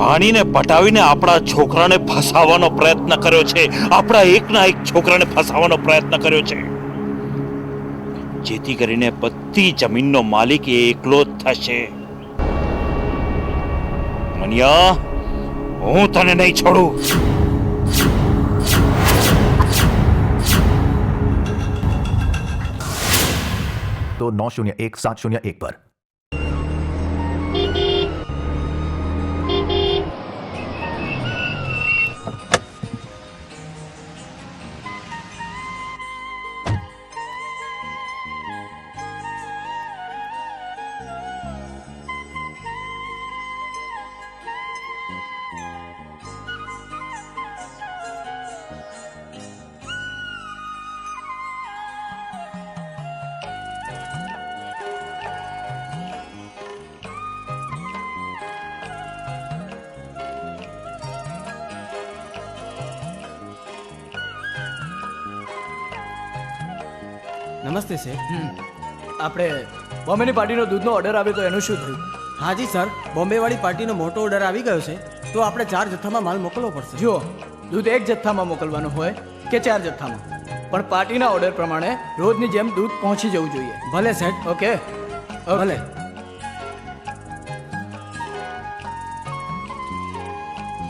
ભાણીને પટાવીને આપણા છોકરાને ફસાવવાનો પ્રયત્ન કર્યો છે. આપણા એકના એક છોકરાને ફસાવવાનો પ્રયત્ન કર્યો છે, જેથી કરીને બધી જમીનનો માલિક એ એકલો જ થશે. મનિયા, હું તને નહીં છોડું. તો 901-701 પર. નમસ્તે શેઠ. આપણે બોમ્બેની પાર્ટીનો દૂધનો ઓર્ડર આવ્યો તો એનું શું થયું? હાજી સર, બોમ્બેવાળી પાર્ટીનો મોટો ઓર્ડર આવી ગયો છે, તો આપણે 4 જથ્થામાં માલ મોકલવો પડશે. જુઓ, દૂધ એક જથ્થામાં મોકલવાનું હોય કે 4 જથ્થામાં, પણ પાર્ટીના ઓર્ડર પ્રમાણે રોજની જેમ દૂધ પહોંચી જવું જોઈએ. ભલે શેઠ. ઓકે? ભલે.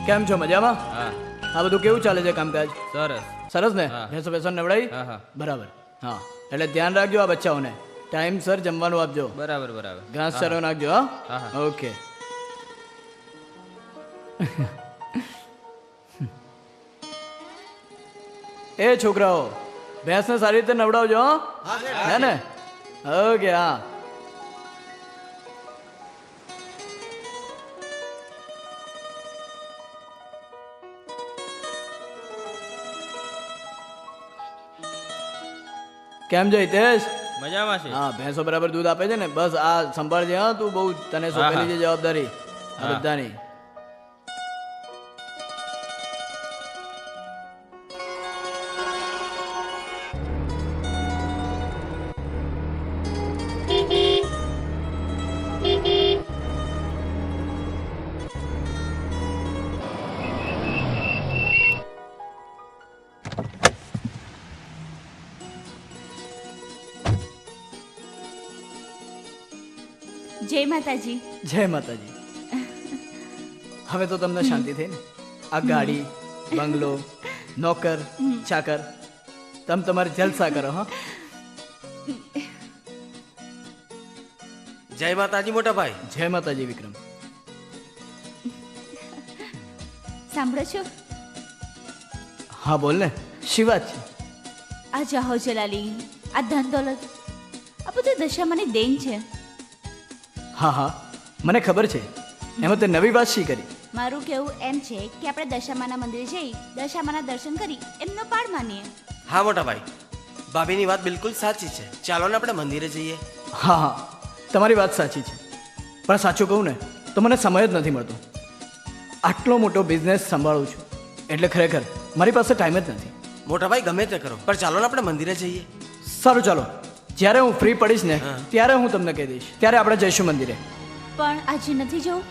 કેમ છો? મજામાં? હા. આ બધું કેવું ચાલે છે કામકાજ? સરસ. સરસ ને? હા. ભેંસો ભેંસો નવડાઈ? હા, હા. બરાબર. હા, એટલે ધ્યાન રાખજો આ બચ્ચાઓને. ટાઈમસર જમવાનું આપજો. બરાબર બરાબર. ઘાસ હા. ચારો નાખજો. હા, હા, હા. ઓકે. એ છોકરાઓ, ભેંસને સારી રીતે નવડાવજો. હો? હે ને? ઓકે. હા. કેમ છે હિતેશ? મજામાં છે. હા ભેંસો બરાબર દૂધ આપે છે ને? બસ આ સંભાળજે હા, તું બહુ તને સોંપેલી છે જવાબદારી આ હા. બધાની. જય માતાજી. જય માતાજી. હવે તો તમને શાંતિ થઈ ને? આ ગાડી, બંગલો, નોકર, ચાકર, તમે તમારી જલસા કરો. હા, જય માતાજી મોટા ભાઈ. જય માતાજી વિક્રમ. સાંભળો છો? હા બોલ ને, શી વાત છે? આ જાહો જલાલી, આ ધન દોલત, આ બધું દશામાની દેન છે. હા હા મને ખબર છે. એમાં તે નવી વાત શી કરી? મારું કહેવું એમ છે કે આપણે દશામાના મંદિરે જઈ દશામાના દર્શન કરી એમનો પાડ માનીએ. હા મોટા ભાઈ, ભાભીની વાત બિલકુલ સાચી છે. ચાલો ને આપણે મંદિરે જઈએ. હા હા તમારી વાત સાચી છે, પણ સાચું કહું ને તો મને સમય જ નથી મળતો. આટલો મોટો બિઝનેસ સંભાળું છું એટલે ખરેખર મારી પાસે ટાઈમ જ નથી. મોટા ભાઈ ગમે તે કરો, પણ ચાલો ને આપણે મંદિરે જઈએ. સારું ચાલો, જ્યારે હું ફ્રી પડીશ ને ત્યારે હું તમને કહી દઈશ, ત્યારે આપણે જઈશું મંદિરે. પણ આજે નથી જવું?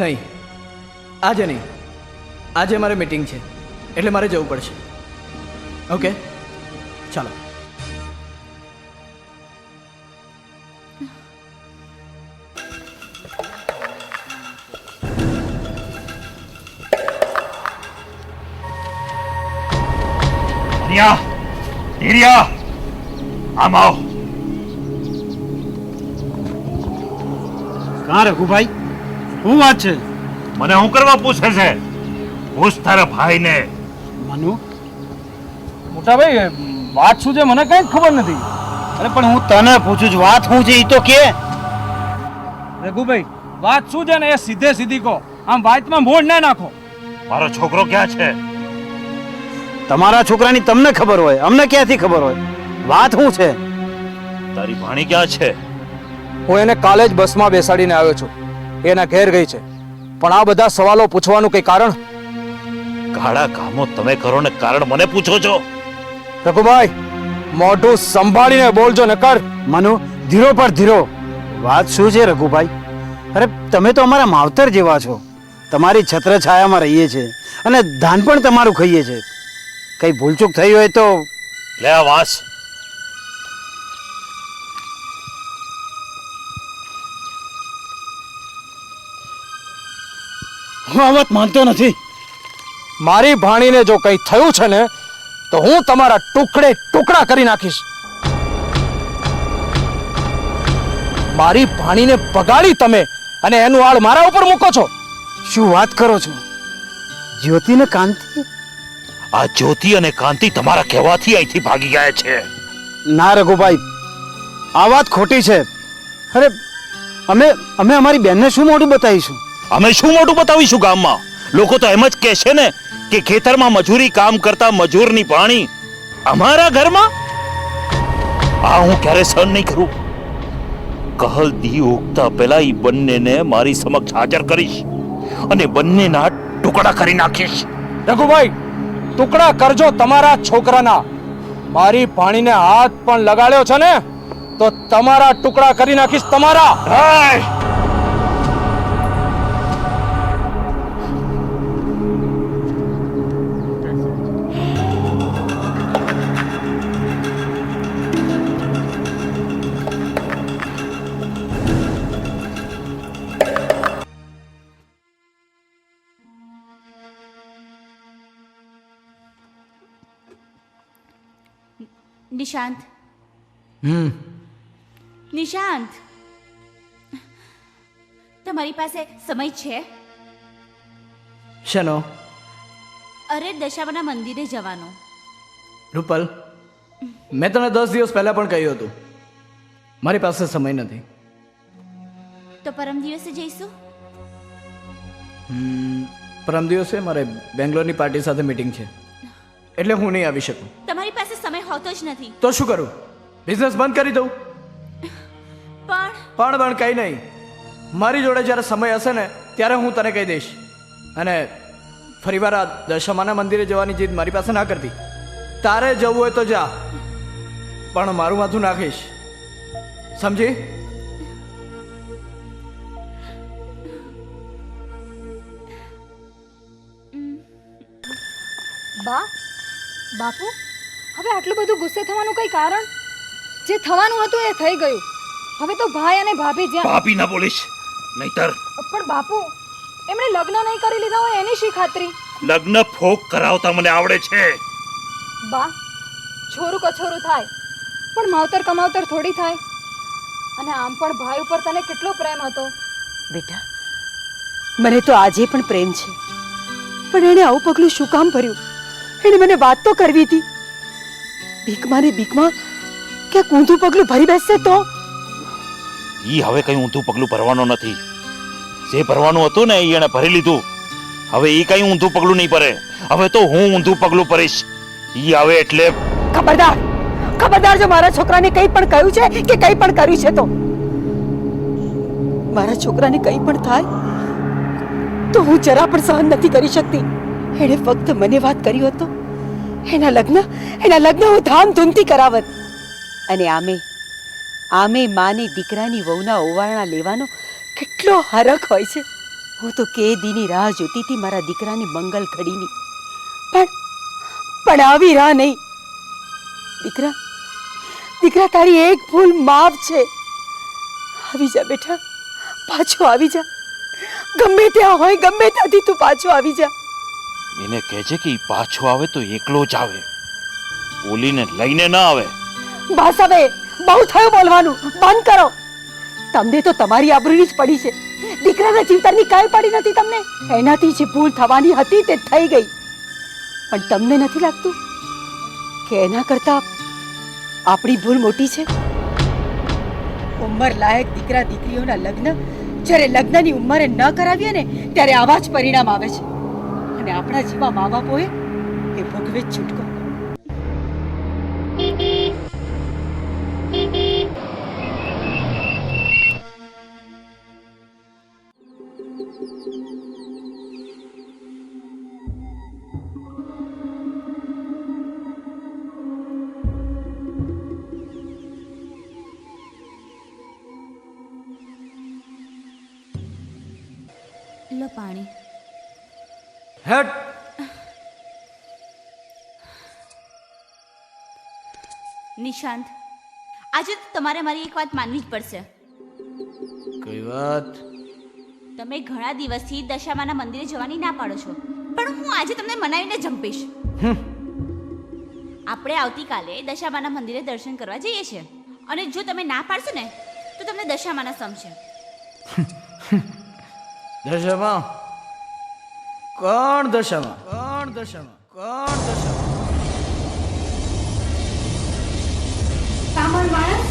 નહીં, આજે નહીં. આજે મારે મીટિંગ છે એટલે મારે જવું પડશે. ઓકે ચાલો. ધીરિયા, આમ આવ. કાં રઘુભાઈ, શું વાત છે? મને હું કરવા પૂછે છે? પૂછ તારા ભાઈને. મનુ, મોટા ભાઈ વાત શું છે મને કઈ ખબર નથી. અરે પણ હું તને પૂછું છું, વાત શું છે એ તો કે. રઘુભાઈ વાત શું છે ને એ સીધે સીધી કહો, આમ વાતમાં મોડ ના નાખો. મારો છોકરો ક્યાં છે? તમારા છોકરાની તમને ખબર હોય, અમને ક્યાંથી ખબર હોય? વાત શું છે? તારી ભાણી ક્યાં છે? હું એને કાલે જ બસમાં બેસાડીને આવ્યો છું, એના ઘેર ગઈ છે. પણ આ બધા સવાલો પૂછવાનું કઈ કારણ? કાળા કામો તમે કરો ને કારણ મને પૂછો છો? રઘુભાઈ મોઢું સંભાળીને બોલજો નકર. મનુ ધીરો પર ધીરો. વાત શું છે રઘુભાઈ? અરે તમે તો અમારા માવતર જેવા છો, તમારી છત્ર છાયામાં રહીએ છીએ અને ધાન પણ તમારું ખાઈએ છે. કઈ ભૂલચૂક થઈ હોય તો લે આ વાસ. હું આ વાત માનતો નથી. મારી ભાણીને જો કઈ થયું છે ને તો હું તમારા ટુકડે ટુકડા કરી નાખીશ. મારી ભાણીને બગાડી તમે અને એનું આળ મારા ઉપર મૂકો છો. શું વાત કરો છો? જ્યોતિ ને કાંતિ? આ જ્યોતિ અને કાંતિ તમારા કહેવાથી અહીંથી ભાગી ગયા છે. ના રઘુભાઈ, આ વાત ખોટી છે. અરે અમે અમારી બેનને શું મોઢું બતાવીશું? અમે શું મોઢું બતાવીશું ગામમાં? લોકો તો એમ જ કહે છે ને કે ખેતરમાં મજૂરી કામ કરતા મજૂરની ભાણી અમારા ઘરમાં. આ હું ક્યારે સહન નહીં કરું. કહલ દી ઉગતા પહેલા ઈ બંનેને મારી સમક્ષ હાજર કરીશ અને બંનેના ટુકડા કરી નાખીશ. રઘુભાઈ ટુકડા કરજો તમારા છોકરાના. મારી ભાણીને હાથ પણ લગાડ્યો છે ને તો તમારા ટુકડા કરી નાખીશ. તમારા નિશાંત, નિશાંત, તમારી પાસે સમય છે? શેનો? અરે દશામાના મંદિરે જવાનો. રૂપલ, મેં તને 10 દિવસ પહેલા પણ કહ્યું હતું મારી પાસે સમય નથી. તો પરમ દિવસે જઈશું. પરમ દિવસે મારે બેંગ્લોરની પાર્ટી સાથે મીટિંગ છે એટલે હું નહીં આવી શકું. તમારી પાસે સમય હોતો જ નથી. તો શું કરું? બિઝનેસ બંધ કરી દઉં? પણ કંઈ નહીં. મારી જોડે જ્યારે સમય હશે ને ત્યારે હું તને કહી દઈશ. અને ફરીવાર આ દશામાના મંદિરે જવાની જીદ મારી પાસે ના કરતી. તારે જવું હોય તો જા, પણ મારું માથું નાખીશ, સમજી? બા, બાપુ, હવે આટલું બધું ગુસ્સે થવાનું કઈ કારણ? જે થવાનું હતું એ થઈ ગયું. હવે તો ભાઈ અને ભાભી જ્યાં ભાભી ના બોલીશ નહીતર. પણ બાપુ, એમણે લગ્ન નહીં કરી લીધા હોય એની શી ખાતરી? લગ્ન ફોક કરાવતા મને આવડે છે. બા, છોરું કછોરું થાય પણ માવતર કમાવતર થોડી થાય. અને આમ પણ ભાઈ ઉપર તને કેટલો પ્રેમ હતો. બેટા, મને તો આજે પણ પ્રેમ છે, પણ એણે આવું પગલું શું કામ ભર્યું? એણે મને વાત તો કરવી હતી. બીકમાં ને બીકમાં ક્યાંક ઊંધું પગલું ભરી બેસશે તો? ઈ હવે કઈ ઊંધું પગલું ભરવાનું નથી. જે ભરવાનું હતું ને ઈ એને ભરી લીધું. હવે ઈ કઈ ઊંધું પગલું નહીં ભરે. હવે તો હું ઊંધું પગલું ભરીશ. ઈ આવે એટલે ખબરદાર, ખબરદાર! જો મારા છોકરાને કંઈ પણ કહ્યું છે કે કંઈ પણ કર્યું છે તો મારા છોકરાને કંઈ પણ થાય તો હું જરા પણ સહન નથી કરી શકતી. એણે ફક્ત મને વાત કરી હોત તો એના લગ્ન હું ધામધૂમથી કરાવત. અને આમે માને દીકરાની વહુના ઓવારણા લેવાનો કેટલો હરખ હોય છે. હું તો કે દીની રાહ જોતી હતી મારા દીકરાની મંગલ ઘડીની, પણ આવી રાહ નહીં. દીકરા, તારી એક ભૂલ માફ છે. આવી જા બેટા, પાછો આવી જા. ગમે ત્યાં હોય, ગમે ત્યાંથી તું પાછો આવી જા. એને કહેજે કે ઈ પાછો આવે તો એકલો જ આવે, ઓલીને લઈને ના આવે. બસ હવે બહુ થયું બોલવાનું, બંધ કરો. તમને તો તમારી આબરૂની જ પડી છે. દીકરાના જીવતરની કાંઈ પડી નથી તમને. એનાથી જે ભૂલ થવાની હતી તે થઈ ગઈ. પણ તમને નથી લાગતું કે એના કરતા આપણી ભૂલ મોટી છે? ઉંમર લાયક દીકરા દીકરીઓના લગ્ન જ્યારે લગ્નની ઉંમરે ન કરાવીએ ને ત્યારે આવા જ પરિણામ આવે છે. અને આપણા જેવા મા બાપોએ એ ભોગવે જ છૂટકો. લો પાણી. હેટ. નિશાંત, આજે તો તમારે મારી એક વાત માનવી જ પડશે. કઈ વાત? તમે ઘણા દિવસથી દશામાના મંદિરે જવાની ના પાડો છો, પણ હું આજે તમને મનાવીને જંપીશ. આપણે આવતીકાલે દશામાના મંદિરે દર્શન કરવા જઈએ છીએ, અને જો તમે ના પાડશો ને તો તમને દશામાના સમશે. દશામાં? કોણ દશામાં? કોણ દશામાં? કોણ દશામાં? કામણ માણસ,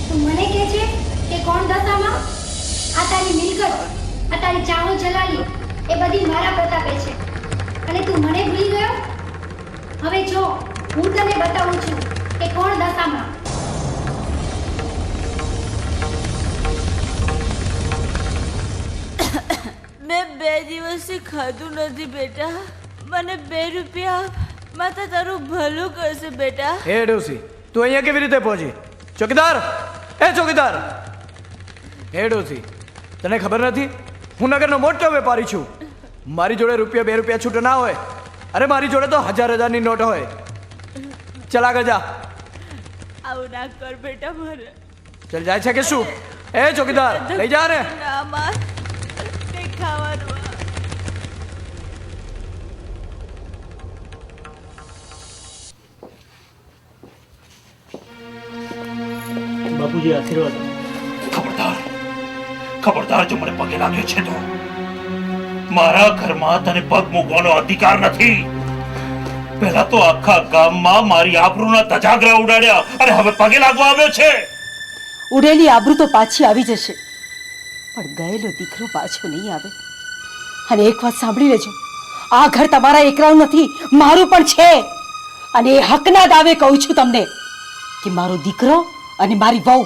તું મને કહે છે કે કોણ દશામાં? આ તારી મિલકત, આ તારી ચાહો જલાલી એ બધી મારા પ્રતાપે છે, અને તું મને ભૂલી ગયો? હવે જો હું તને બતાવું છું કે કોણ દશામાં. મેં 2 દિવસથી ખાધું નથી બેટા. મને 2 રૂપિયા આપ. માતા તારું ભલું કરશે બેટા. હે ડોસી, તું અહીંયા કેવી રીતે પહોંચી? ચોકીદાર, એ ચોકીદાર! હે ડોસી, તને ખબર નથી હું નગરનો મોટો વેપારી છું. મારી જોડે રૂપિયા 2 રૂપિયા છૂટો ના હોય. અરે મારી જોડે તો 1000-1000ની નોટ હોય. ચલ આગળ જા. આવું ના કર બેટા મારે. ચલ જાય છે કે શું? એ ચોકીદાર, લઈ જા ને. ના માર, કંઈ ખાવાનું. બાપુજી આશીર્વાદ. ખબરદાર જો મને પગે લાગ્યો છે તો મારા ઘરમાં તને પગ મૂકવાનો અધિકાર નથી. પહેલા તો આખા ગામમાં મારી આબરૂના ધજાગરા ઉડાડ્યા અને હવે પગે લાગવા આવ્યો છે. ઉડેલી આબરૂ તો પાછી આવી જશે, પણ ગયેલો દીકરો પાછો નહીં આવે. અને એક વાત સાંભળી લેજો, આ ઘર તમારા એકલાનું નથી, મારું પણ છે. અને એ હકના દાવે કહું છું તમને કે મારો દીકરો અને મારી વહુ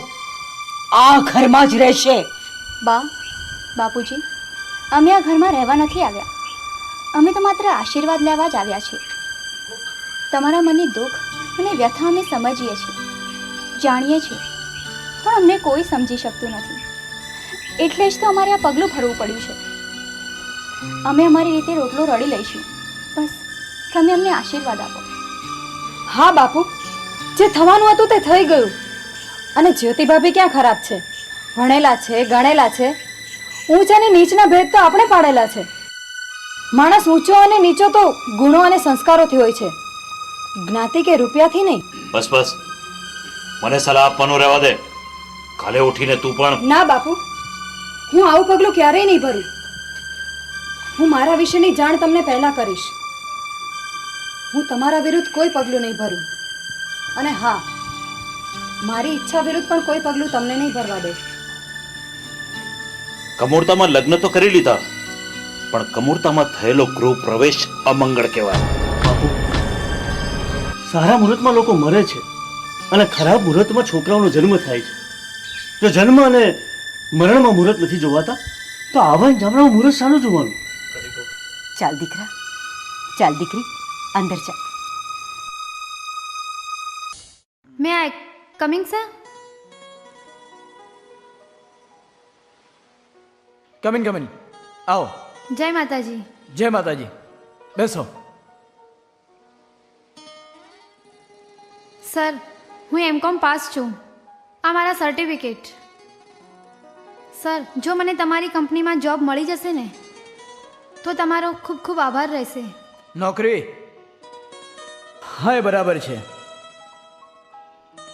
આ ઘરમાં જ રહેશે. બા, બાપુજી, અમે આ ઘરમાં રહેવા નથી આવ્યા. અમે તો માત્ર આશીર્વાદ લેવા જ આવ્યા છીએ. તમારા મનની દુઃખ અને વ્યથા અમે સમજીએ છીએ, જાણીએ છીએ, પણ અમને કોઈ સમજી શકતું નથી. એટલે જ તો અમારે આ પગલું ભરવું પડ્યું છે. અમે અમારી રીતે રોટલો રડી લઈશું. બસ તમે અમને આશીર્વાદ આપો. હા બાપુ, જે થવાનું હતું તે થઈ ગયું. અને જ્યોતિ ભાભી ક્યાં ખરાબ છે? ભણેલા છે, ગણેલા છે. ઊંચ અને નીચના ભેદ તો આપણે પાડેલા છે. માણસ ઊંચો અને નીચો તો ગુણો અને સંસ્કારોથી હોય છે, જ્ઞાતિ કે રૂપિયાથી નહીં. બસ બસ, મને સલાહ આપવાનું રહેવા દે. કાલે ઉઠીને તું પણ. ના બાપુ, હું આવું પગલું ક્યારેય નહીં ભરું. હું મારા વિશેની જાણ તમને પહેલા કરીશ. હું તમારા વિરુદ્ધ કોઈ પગલું નહીં ભરું. અને હા, મારી ઈચ્છા વિરુદ્ધ પણ કોઈ પગલું તમને નહીં ભરવા દઉં. કમૂરતામાં લગ્ન તો કરી લીધા, પણ કમૂરતામાં થયેલો ગૃહ પ્રવેશ અમંગળ કહેવાય. બાપુ, સારા મુહૂર્તમાં લોકો મરે છે અને ખરાબ મુહૂર્તમાં છોકરાઓનો જન્મ થાય છે. જો જન્મ અને મરણમાં મુહૂર્ત નથી જોવાતા તો આવા જામણામાં મુહૂર્ત શાનું જોવાનું? ચાલ દીકરા, ચાલ દીકરી, અંદર ચાલ. મે I coming sir? Come in come in, આવો. જય માતાજી. જય માતાજી, બેસો. સર, હું એમકોમ પાસ છું. આ મારા સર્ટિફિકેટ. સર, જો મને તમારી કંપનીમાં જોબ મળી જશે ને તો તમારો ખૂબ ખૂબ આભાર રહેશે. નોકરી? હા, એ બરાબર છે,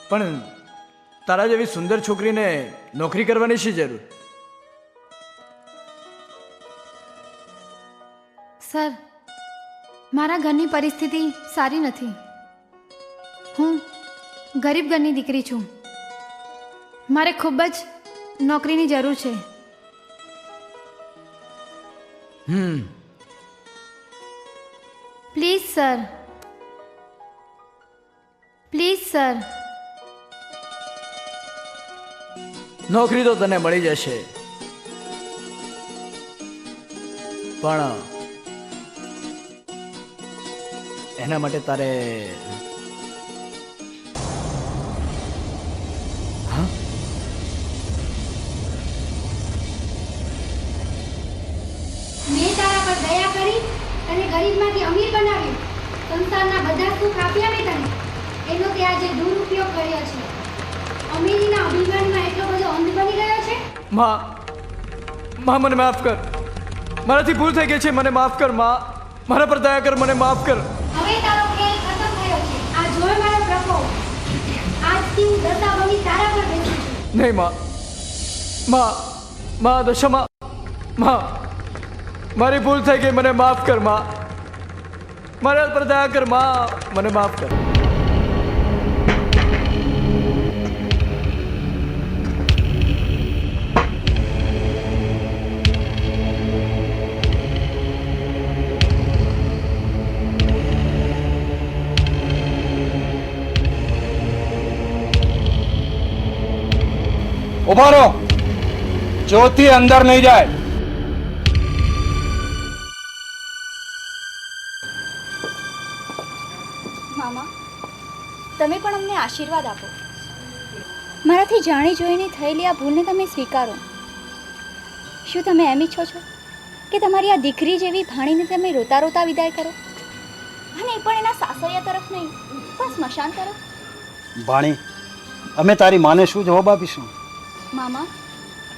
પણ તારા જેવી સુંદર છોકરીને નોકરી કરવાની શી જરૂર? સર, મારા ઘરની પરિસ્થિતિ સારી નથી. હું ગરીબ ઘરની દીકરી છું. મારે ખૂબ જ નોકરીની જરૂર છે. Please sir, please sir. નોકરી તો તને મળી જશે, પણ એના માટે તારે મેં તારા પર દયા કરી અને ગરીબમાંથી અમીર બનાવ્યું. સંસારના બધા સુખ આપ્યા મેં તને, એનો તે આજે દુરુપયોગ કર્યો છે. અમીરીના અભિમાનમાં એટલો બધો અંધ બની ગયો છે. માં, મને માફ કર. મારાથી ભૂલ થઈ ગઈ છે, મને માફ કર માં. મારા પર દયા કર, મને માફ કર. હવે તારો ખેલ ખતમ થયો છે. આ જોઈ મારો પ્રકોપ. આજથી હું દશા બની તારા પર બેસું છું. નહીં માં, દશામાં, માં, મારી ભૂલ થઈ ગઈ, મને માફ કર માં. મારા પર દયા કર માં, મને માફ કર. ઉભા રહો, જ્યોતિ અંદર નહીં જાય. મામા, તમે પણ અમને આશીર્વાદ આપો. મારાથી જાણી જોઈને થયેલી આ ભૂલને તમે સ્વીકારો. શું તમે એમ ઈચ્છો છો કે તમારી આ દીકરી જેવી ભાણીને તમે રોતા રોતા વિદાય કરો? અને એ પણ એના સાસરિયા તરફ નહીં, પણ સ્મશાન તરફ? ભાણી, અમે તારી માને શું જવાબ આપીશું? મામા,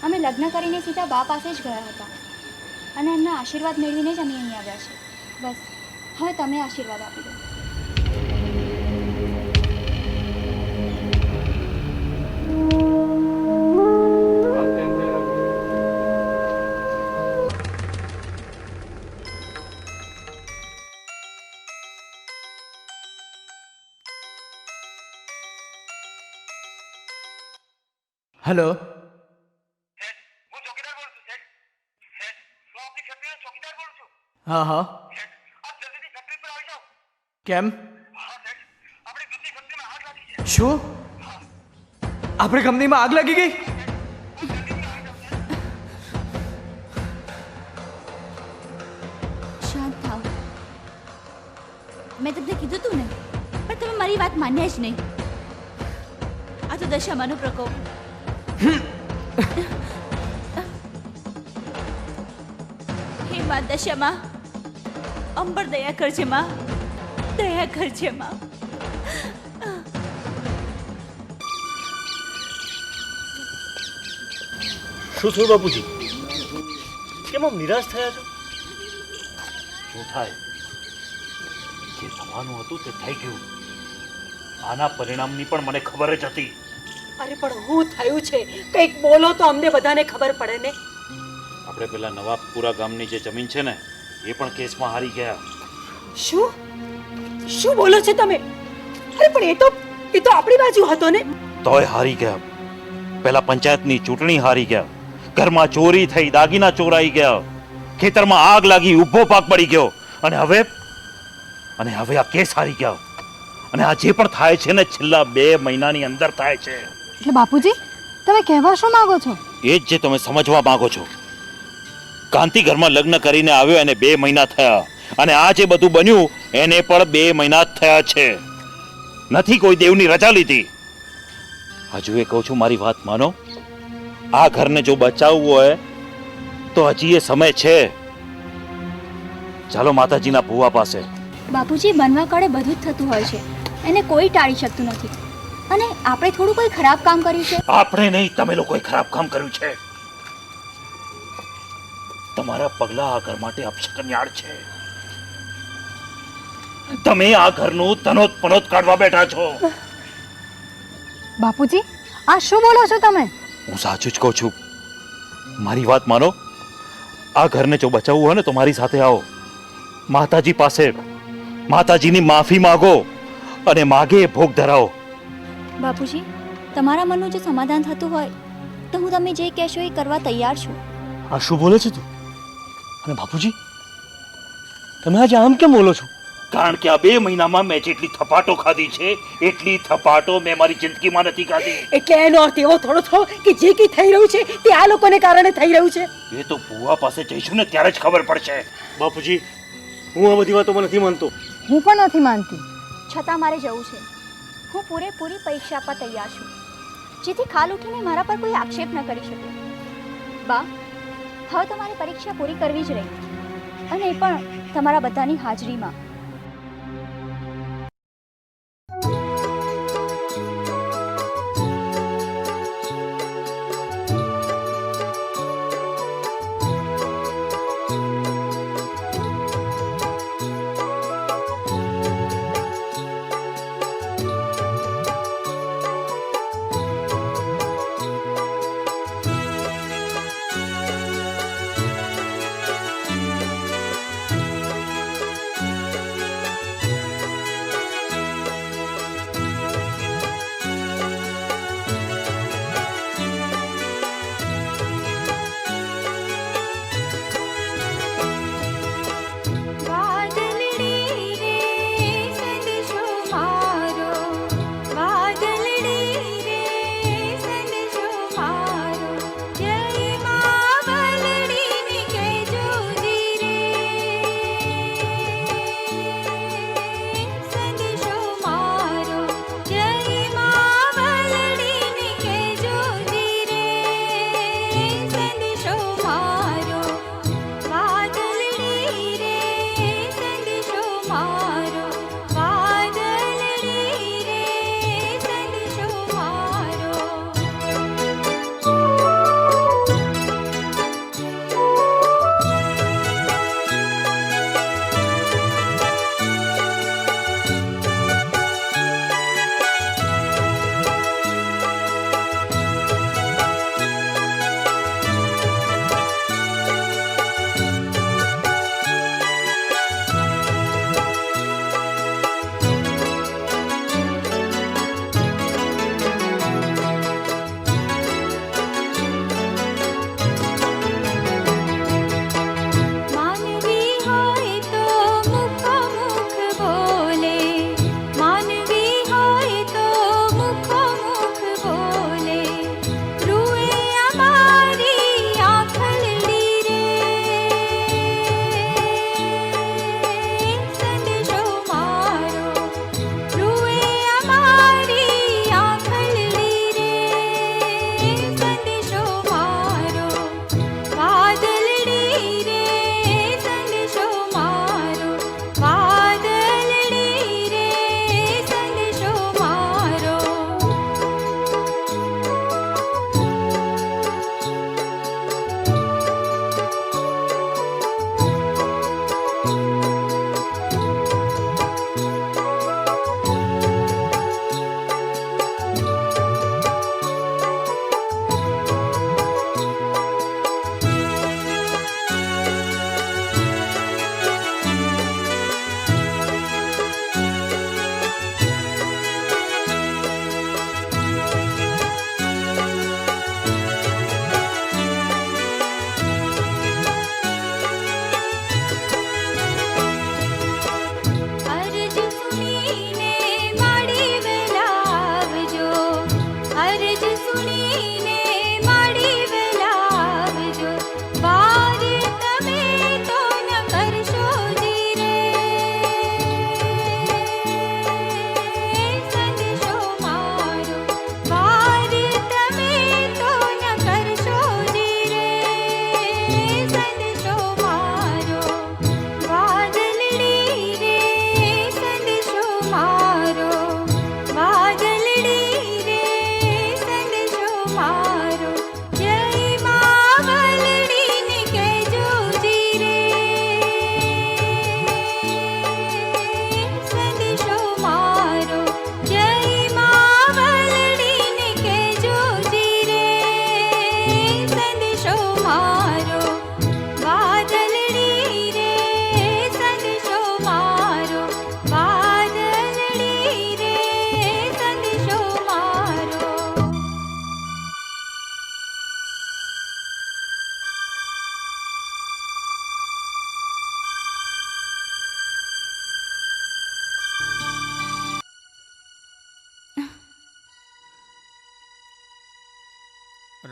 અમે લગ્ન કરીને સીધા બા પાસે જ ગયા હતા અને એમના આશીર્વાદ મેળવીને જ અમે અહીં આવ્યા છે. બસ હવે તમે આશીર્વાદ આપી દો. હેલો. હા હા, કેમ? શું? આપણે કંપનીમાં આગ લાગી ગઈ. શાંત થાઓ. મેં તમને કીધું તું ને, પણ તમે મારી વાત માન્યા જ નહીં. આ તો દશામાનો પ્રકોપ. હે માં દશામાં, અંબર દયા કરજે માં, દયા કરજે માં. શું થયું બાપુજી? કેમ આમ નિરાશ થયા છો? શું થાય? જે થવાનું હતું તે થઈ ગયું. આના પરિણામની પણ મને ખબર જ હતી. અરે પણ હું થયું છે કંઈક બોલો તો અમને બધાને ખબર પડે ને. આપણે પેલા નવાબપુરા ગામની જે જમીન છે ને એ પણ કેસમાં હારી ગયા. શું શું બોલો છો તમે? અરે પણ એ તો આપણી બાજુ હતો ને. તોય હારી ગયા. પેલા પંચાયતની ચૂંટણી હારી ગયા, ઘરમાં ચોરી થઈ, દાગીના ચોરાઈ ગયા, ખેતરમાં આગ લાગી, ઊભો પાક પડી ગયો, અને હવે આ કેસ હારી ગયા. અને આ જે પણ થાય છે ને છેલ્લા 2 મહિનાની અંદર થાય છે. એટલે બાપુજી તમે કહેવા શું માંગો છો? એ જ જે તમે સમજવા માંગો છો. કાંતિ ઘરમાં લગ્ન કરીને આવ્યો એને 2 મહિના થયા, અને આ જે બધું બન્યું એને પણ 2 મહિના જ થયા છે. નથી કોઈ દેવની રજા લીધી. હજુ એ કહું છું, મારી વાત માનો. આ ઘરને જો બચાવવું હોય તો હજી એ સમય છે. ચાલો માતાજીના ભુવા પાસે. બાપુજી, બનવા કાળે બધું જ થતું હોય છે, એને કોઈ ટાળી શકતું નથી. અને આપણે થોડું કોઈ ખરાબ કામ કર્યું છે? આપણે નહીં, તમે લોકોએ ખરાબ કામ કર્યું છે. તમારા પગલા આ ઘર માટે અપશકન્યાળ છે. તમે આ ઘરનું તનોત પનોત કાઢવા બેઠા છો. બાપુજી આ શું બોલો છો તમે? હું સાચું જ કહું છું. મારી વાત માનો. આ ઘરને જો બચાવવું હોય ને તો મારી સાથે આવો. માતાજી પાસે માતાજીની માફી માંગો અને માગે એ ભોગ ધરાવો. બાપુજી, તમારા મનનું જો સમાધાન થતું હોય તો હું તમે જે કહેશો એ કરવા તૈયાર છું. આ શું બોલે છે તું? અને બાપુજી તમે આજે આમ કેમ બોલો છો? કારણ કે આ 2 મહિનામાં મેં જેટલી થપાટો ખાધી છે એટલી થપાટો મેં મારી જિંદગીમાં નથી ખાધી. એટલે એનો અર્થ એવો થોડો થયો કે જે કંઈ થઈ રહ્યું છે તે આ લોકોને કારણે થઈ રહ્યું છે. એ તો ભુવા પાસે જઈશું ને ત્યારે જ ખબર પડશે. બાપુજી હું આ બધી વાતોમાં નથી માનતો. હું પણ નથી માનતી. છતાં મારે જવું છે. હું પૂરેપૂરી પરીક્ષા આપવા તૈયાર છું, જેથી ખાલ ઉઠીને મારા પર કોઈ આક્ષેપ ન કરી શકે. બા, હવે તમારે પરીક્ષા પૂરી કરવી જ રહી, અને એ પણ તમારા બધાની હાજરીમાં.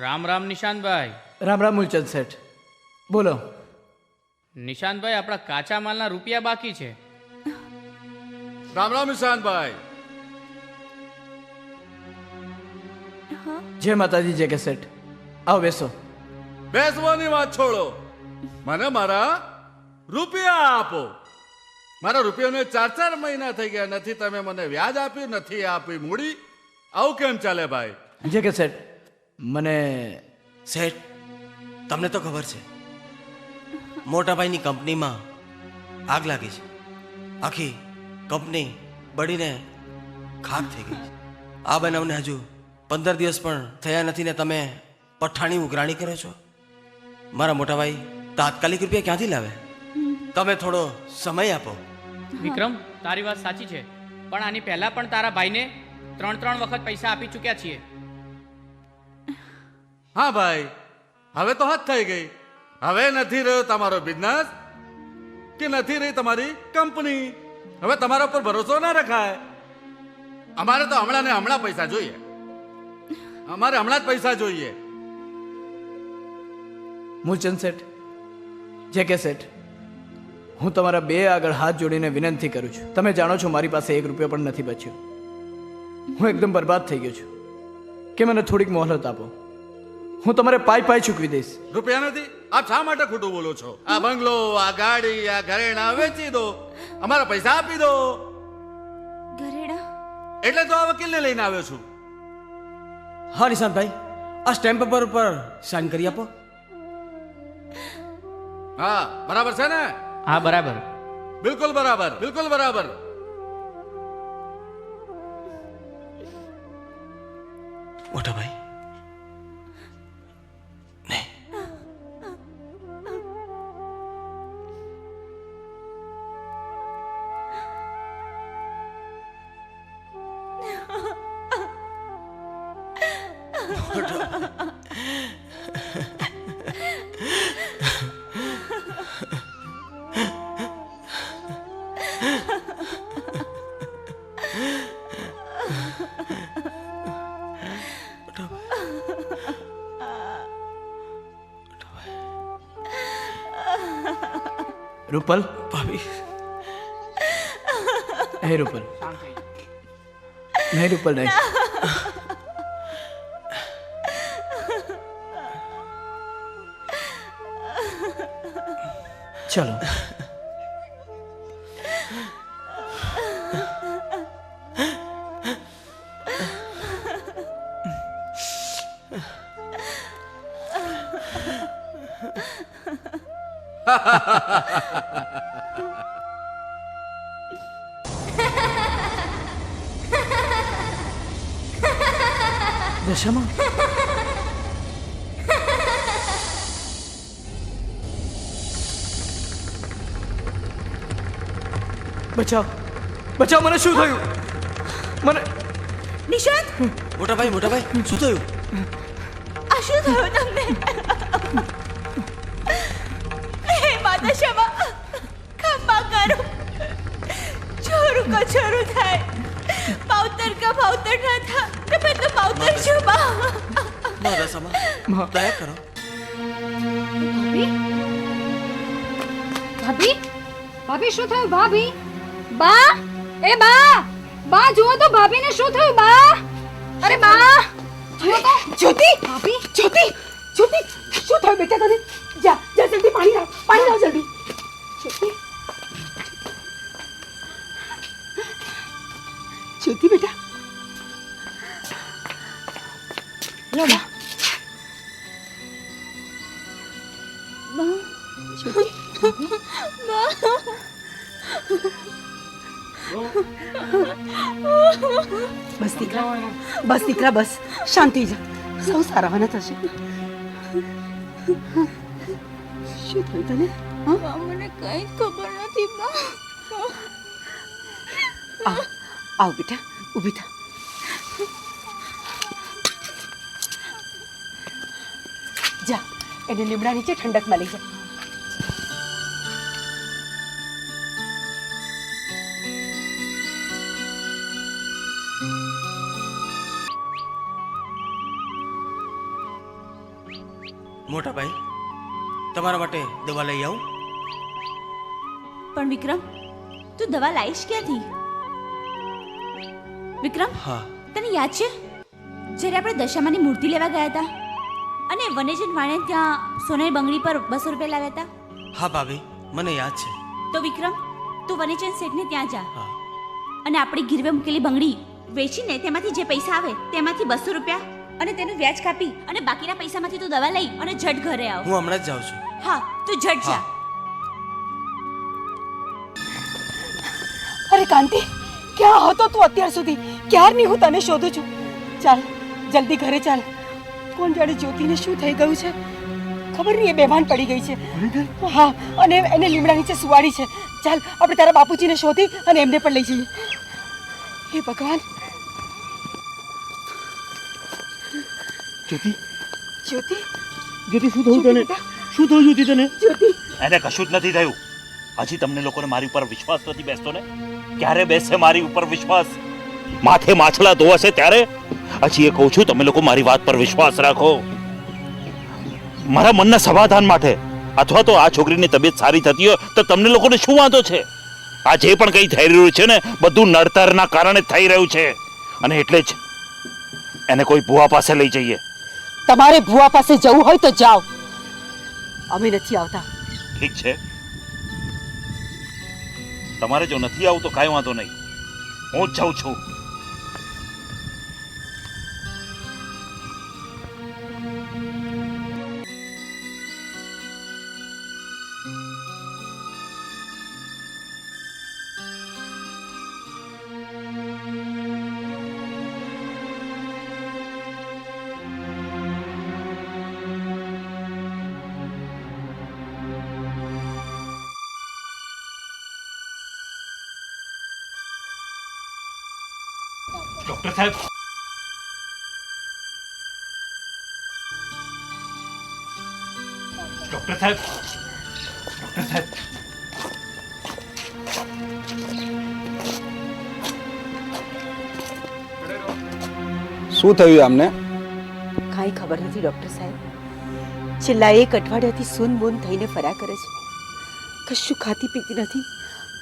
રામ રામ નિશાંતભાઈ. રામ રામ મૂલચંદ શેઠ, બોલો. નિશાંતભાઈ, આપણા કાચા માલના રૂપિયા બાકી છે. રામ રામ નિશાંતભાઈ. જય માતાજી, જય કે શેઠ. આવો બેસો. બેસવાની વાત છોડો, મને મારા રૂપિયા આપો. મારા રૂપિયાને 4 મહિના થઈ ગયા, નથી તમે મને વ્યાજ આપ્યું, નથી આપી મૂડી. આવું કેમ ચાલે ભાઈ? જય કે શેઠ, મને શેઠ, તમને તો ખબર છે મોટાભાઈની કંપનીમાં આગ લાગી છે. આખી કંપની બળીને ખાક થઈ ગઈ છે. આ બનાવને હજુ 15 દિવસ પણ થયા નથી ને તમે પઠાણી ઉઘરાણી કરો છો. મારા મોટાભાઈ તાત્કાલિક રૂપિયા ક્યાંથી લાવે? તમે થોડો સમય આપો. વિક્રમ, તારી વાત સાચી છે, પણ આની પહેલા પણ તારા ભાઈને 3 વખત પૈસા આપી ચૂક્યા છીએ. હા ભાઈ, હવે તો હદ થઈ ગઈ. હવે નથી રહ્યો તમારો બિઝનેસ કે નથી રહી તમારી કંપની. હવે તમારા ઉપર ભરોસો ના રખાય. અમારે તો હમણાં ને હમણાં પૈસા જોઈએ. અમારે હમણાં જ પૈસા જોઈએ. મૂલચંદ શેઠ, જય કે શેઠ, હું તમારા બે આગળ હાથ જોડીને વિનંતી કરું છું. તમે જાણો છો મારી પાસે 1 રૂપિયો પણ નથી બચ્યો. હું એકદમ બરબાદ થઈ ગયો છું. કે મને થોડીક મોહલત આપો, હું તમારે પાઈ ચૂકવી દઈશ. રૂપિયા નથી? આપ શા માટે ખોટું બોલો છો? આ બંગલો, આ ગાડી, આ ઘરેણા વેચી દો, અમારા પૈસા આપી દો. ઘરેણા એટલે તો આ વકીલને લઈને આવ્યો છું. હા નિશાંતભાઈ, આ સ્ટેમ્પ પેપર ઉપર સાઇન કરી આપો. હા, બરાબર છે ને? હા, બરાબર. બિલકુલ બરાબર, બિલકુલ બરાબર. મોટાભાઈ, રૂપલ, ભાભી. હે રૂપલ, નહીં રૂપલ નહીં. ચલો. દશામાં બચાવ, બચાવ, મને શું થયું? મને નિશાંત, મોટાભાઈ, શું થયું? આ શું થયું તમને? હે માતા ક્ષમા, ખમા કરો. છોરું કો છોરું થાય, માવતર કા માવતર ના થા તો મેં તો માવતર છું. ના દશામાં, દયા કરો. ભાભી, ભાભી શું થયું? ભાભી, બા, એ બા, બા જુઓ તો ભાભીને શું થયું? બા, અરે બા, જુઓ તો. જ્યોતિ, ભાભી, જ્યોતિ, જ્યોતિ, શું થયું બેટા તને? જા જા, જલ્દી પાણી લાવ જલ્દી. જ્યોતિ, જ્યોતિ બેટા, લો બા. જ્યોતિ, બસ દીકરા, બસ શાંતિ જા, સૌ સારાવાના થશે. શું થયું તને? મને કઈ ખબર નથી. આવ બેટા, ઊભી થા. જા, એને લીમડા નીચે ઠંડકમાં લઈ જા. મોટા ભાઈ તમારા માટે દવા લઈ આવું? પણ વિક્રમ, તું દવા લાવીશ ક્યાંથી? વિક્રમ, હા તને યાદ છે જ્યારે આપણે દશામાની મૂર્તિ લેવા ગયા હતા અને વનેજન વાણે ત્યાં સોનાની બંગડી પર 200 રૂપિયા લાવ્યા હતા? હા ભાભી, મને યાદ છે. તો વિક્રમ, તું વનેજન શેઠને ત્યાં જા અને આપણી ગીરવે મૂકેલી બંગડી વેચીને તેમાંથી જે પૈસા આવે તેમાંથી 200 રૂપિયા અને તેનું વ્યાજ કાપી અને બાકીના પૈસામાંથી તું દવા લઈ અને ઝટ ઘરે આવ. હું હમણાં જ જાઉં છું. હા, તું ઝટ જા. અરે કાંતિ, ક્યાં હતો તું અત્યાર સુધી? ક્યારની હું તને શોધું છું. ચાલ જલ્દી ઘરે ચાલ. કોણ જાણે જ્યોતિને શું થઈ ગયું છે, ખબર નહીં. એ બેભાન પડી ગઈ છે. હા, અને એને લીમડા નીચે સુવાડી છે. ચાલ આપણે તારા બાપુજીને શોધી અને એમને પણ લઈ જઈએ. હે ભગવાન. જ્યોતિ, જ્યોતિ, જ્યોતિ શું થયું તને? શું થયું જ્યોતિ તને? જ્યોતિ, એને કશું જ નથી થયું. હજી તમને લોકોને મારી ઉપર વિશ્વાસ નથી બેસતો ને? ક્યારે બેસશે મારી ઉપર વિશ્વાસ? માથે માછલા ધોવાશે ત્યારે? હજી એ કહું છું, તમે લોકો મારી વાત પર વિશ્વાસ રાખો. મારા મનના સમાધાન માટે, અથવા તો આ છોકરીની તબિયત સારી થતી હોય તો તમને લોકોને શું વાંધો છે? આ જે પણ કંઈ થઈ રહ્યું છે ને, બધું નડતરના કારણે થઈ રહ્યું છે. અને એટલે જ એને કોઈ ભુવા પાસે લઈ જઈએ. તમારે ભુવા પાસે જવું હોય તો જાઓ, અમે નથી આવતા. ઠીક છે, તમારે જો નથી આવું તો કાંઈ વાંધો નહીં, હું જ જાઉં છું. ડોક્ટર સાહેબ, ડોક્ટર સાહેબ, ડોક્ટર સાહેબ, શું થયું આમને? કાંઈ ખબર નથી ડોક્ટર સાહેબ. છેલ્લા 1 અઠવાડિયાથી સૂન બૂન થઈને ફર્યા કરે છે. કશું ખાતી પીતી નથી,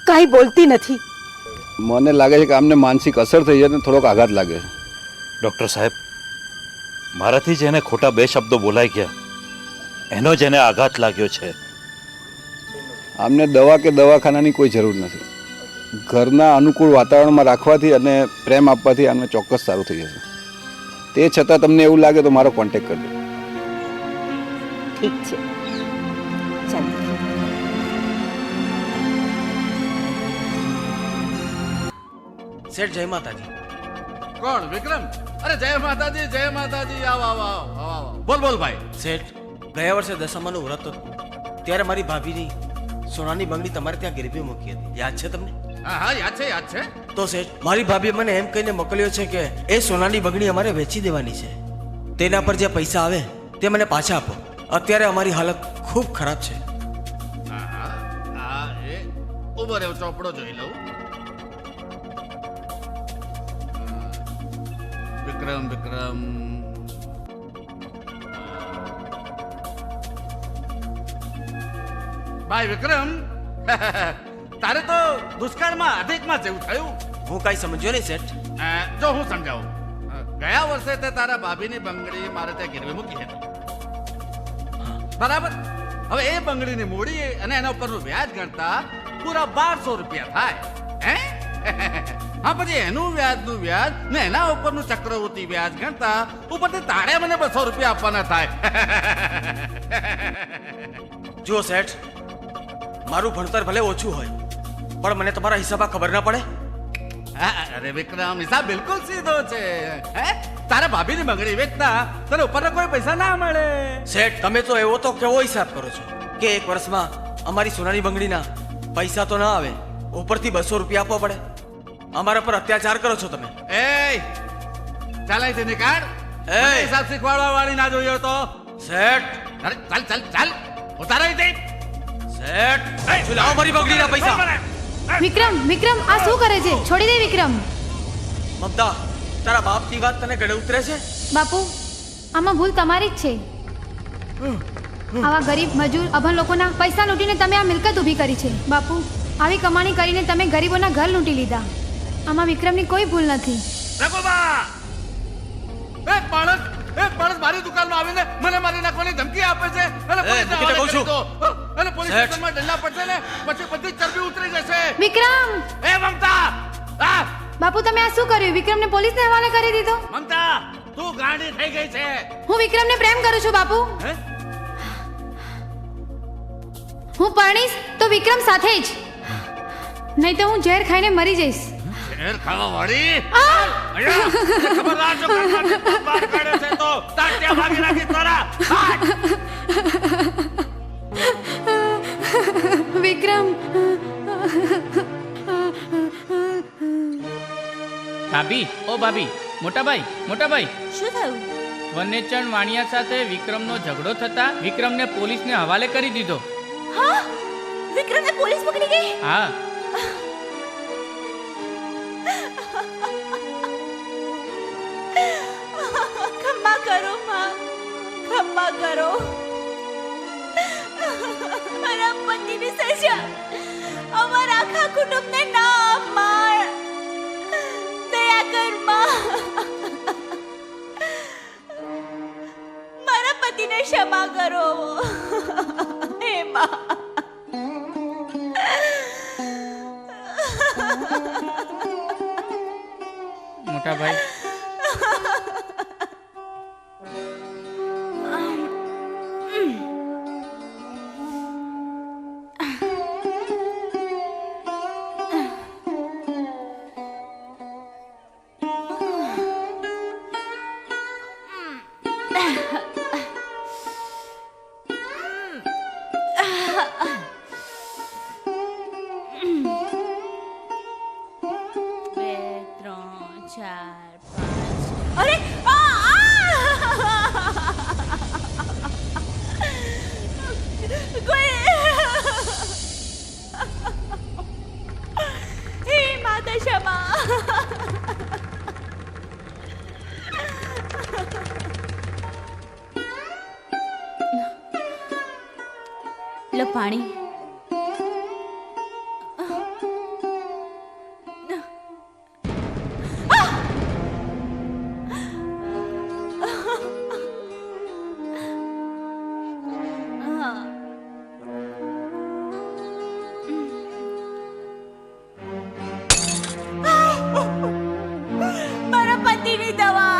કાંઈ બોલતી નથી. મને લાગે છે કે આમને માનસિક અસર થઈ છે અને થોડોક આઘાત લાગે છે. ડોક્ટર સાહેબ, મારાથી જેને ખોટા 2 શબ્દો બોલાઈ ગયા એનો જેને આઘાત લાગ્યો છે. આમને દવા કે દવાખાનાની કોઈ જરૂર નથી. ઘરના અનુકૂળ વાતાવરણમાં રાખવાથી અને પ્રેમ આપવાથી આમને ચોક્કસ સારું થઈ જશે. તે છતાં તમને એવું લાગે તો મારો કોન્ટેક્ટ કરજો. ઠીક છે, ચાલો. શેઠ, જય માતાજી. કોણ? વિક્રમ? અરે જય માતાજી, જય માતાજી. આવો આવો આવો આવો. બોલ બોલ ભાઈ. શેઠ, ગયા વર્ષે દશામાનું વ્રત હતું ત્યારે મારી ભાભીની સોનાની બંગડી તમારે ત્યાં ગીરવે મૂકી હતી. યાદ છે તમને? હા હા, યાદ છે, યાદ છે. તો શેઠ, મારી ભાભીએ મને એમ કહીને મોકલ્યો છે કે એ સોનાની બંગડી અમારે વેચી દેવાની છે. તેના પર જે પૈસા આવે તે મને પાછા આપો. અત્યારે અમારી હાલત ખૂબ ખરાબ છે. હા, એ ઉભો રહ્યો, ચોપડો જોઈ લઉં. વિક્રમ વિક્રમ ભાઈ વિક્રમ, તારે તો દુષ્કાળમાં અધિકમાં જેવું થયું. હું કાંઈ સમજ્યો નહીં શેઠ. જો હું સમજાવું. ગયા વર્ષે તે તારા ભાભીની બંગડી મારે ત્યાં ગીરવે મૂકી હતી, બરાબર? હવે એ બંગડીની મૂડી અને એના ઉપરનું વ્યાજ ગણતા પૂરા 1200 રૂપિયા થાય. હે? હા, પછી એનું વ્યાજનું વ્યાજ ને એના ઉપરનું ચક્રવૃત્તિ વ્યાજ ગણતા ઉપરથી તારે મને 200 રૂપિયા આપવાના થાય. જુઓ શેઠ, મારું ભણતર ભલે ઓછું હોય પણ મને તમારા હિસાબા ખબર ના પડે? અરે વિક્રમ, હિસાબ બિલકુલ સીધો છે. હે? તારા ભાભીની બંગડી વેચતા તને ઉપરના કોઈ પૈસા ના મળે. શેઠ, તમે તો એવો તો કેવો હિસાબ કરો છો કે 1 વર્ષમાં અમારી સોનાની બંગડીના પૈસા તો ના આવે, ઉપરથી 200 રૂપિયા આપવા પડે. અમારા પર અત્યાચાર કરો છો તમે. એ ચાલ અહીંથી નીકાળ. હિસાબ શીખવાડવા વાળી ના જોયો તો. શેઠ, અરે ચાલ ચાલ ચાલ, ઉતારો અહીંથી. શેઠ, લાવો મારી બંગડીના પૈસા. વિક્રમ, વિક્રમ, આ શું કરે છે? છોડી દે વિક્રમ. મમતા, તારા બાપની વાત તને ગળે ઉતરે છે? બાપુ, આમાં ભૂલ તમારી જ છે. આવા ગરીબ મજૂર અભણ લોકોના પૈસા લૂંટીને તમે આ મિલકત ઊભી કરી છે બાપુ. આવી કમાણી કરીને તમે ગરીબોના ઘર લૂંટી લીધા. આમાં વિક્રમની કોઈ ભૂલ નથી. એક માણસ મારી દુકાનમાં આવીને મને મારી નાખવાની ધમકી આપે છે અને પોલીસને હવાલે કરી દો. અને પોલીસ સ્ટેશનમાં ડંડા પડશે ને પછી બધી ચરબી ઉતરી જશે. વિક્રમ! એ મમતા! બાપુ તમે આ શું કર્યું? વિક્રમને પોલીસને હવાલે કરી દીધો? મમતા, તું ગાંડી થઈ ગઈ છે. હું વિક્રમને પ્રેમ કરું છું બાપુ. હું પરણીશ તો વિક્રમ સાથે જ, નહીં તો હું ઝેર ખાઈને મરી જઈશ. ઝેર ખાવા વાળી? ખબરદાર જો ઘરમાંથી બહાર કાઢે છે તો તાત્યા ભાગી નાખી તારા. વિક્રમ! ભાભી, ઓ ભાભી, મોટાભાઈ. શું થયું? વનેચણ વાણિયા સાથે વિક્રમનો ઝઘડો થતા વિક્રમને પોલીસને હવાલે કરી દીધો. હા? વિક્રમને પોલીસ પકડી ગઈ? હા. ખમ્મા કરો માં, ખમ્મા કરો. મારા પતિની સજા અમારા આખા કુટુંબને ના અપમાન. દયા કર માં. મારા પતિને ક્ષમા કરો હે માં. મોટાભાઈ, અરે હે માતા ક્ષમા. લો પાણી. મારા પતિની દવા.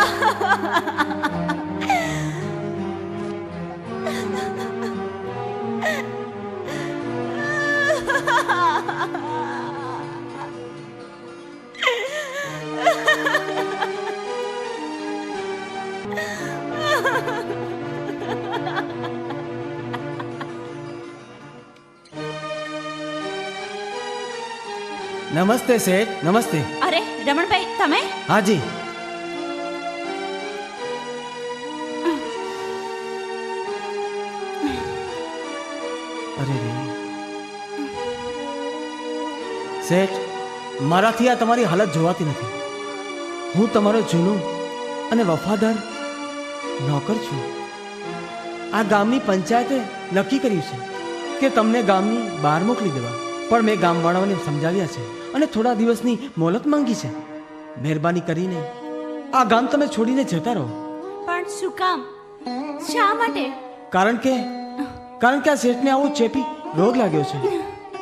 નમસ્તે શેઠ, નમસ્તે. અરે રમણભાઈ, તમે? હાજી. અરે રે શેઠ, મારાથી આ તમારી હાલત જોવાતી નથી. હું તમારો જૂનો અને વફાદાર નોકર છું. આ ગામની પંચાયતે નક્કી કર્યું છે કે તમને ગામની બહાર મોકલી દેવા, પણ મેં ગામવાળાઓને સમજાવ્યા છે અને થોડા દિવસની મોહલત માંગી છે. મહેરબાની કરીને આ ગામ તમે છોડીને જતા રહો. પણ શું કામ? શા માટે? કારણ કે આ શેઠને આવો ચેપી રોગ લાગ્યો છે,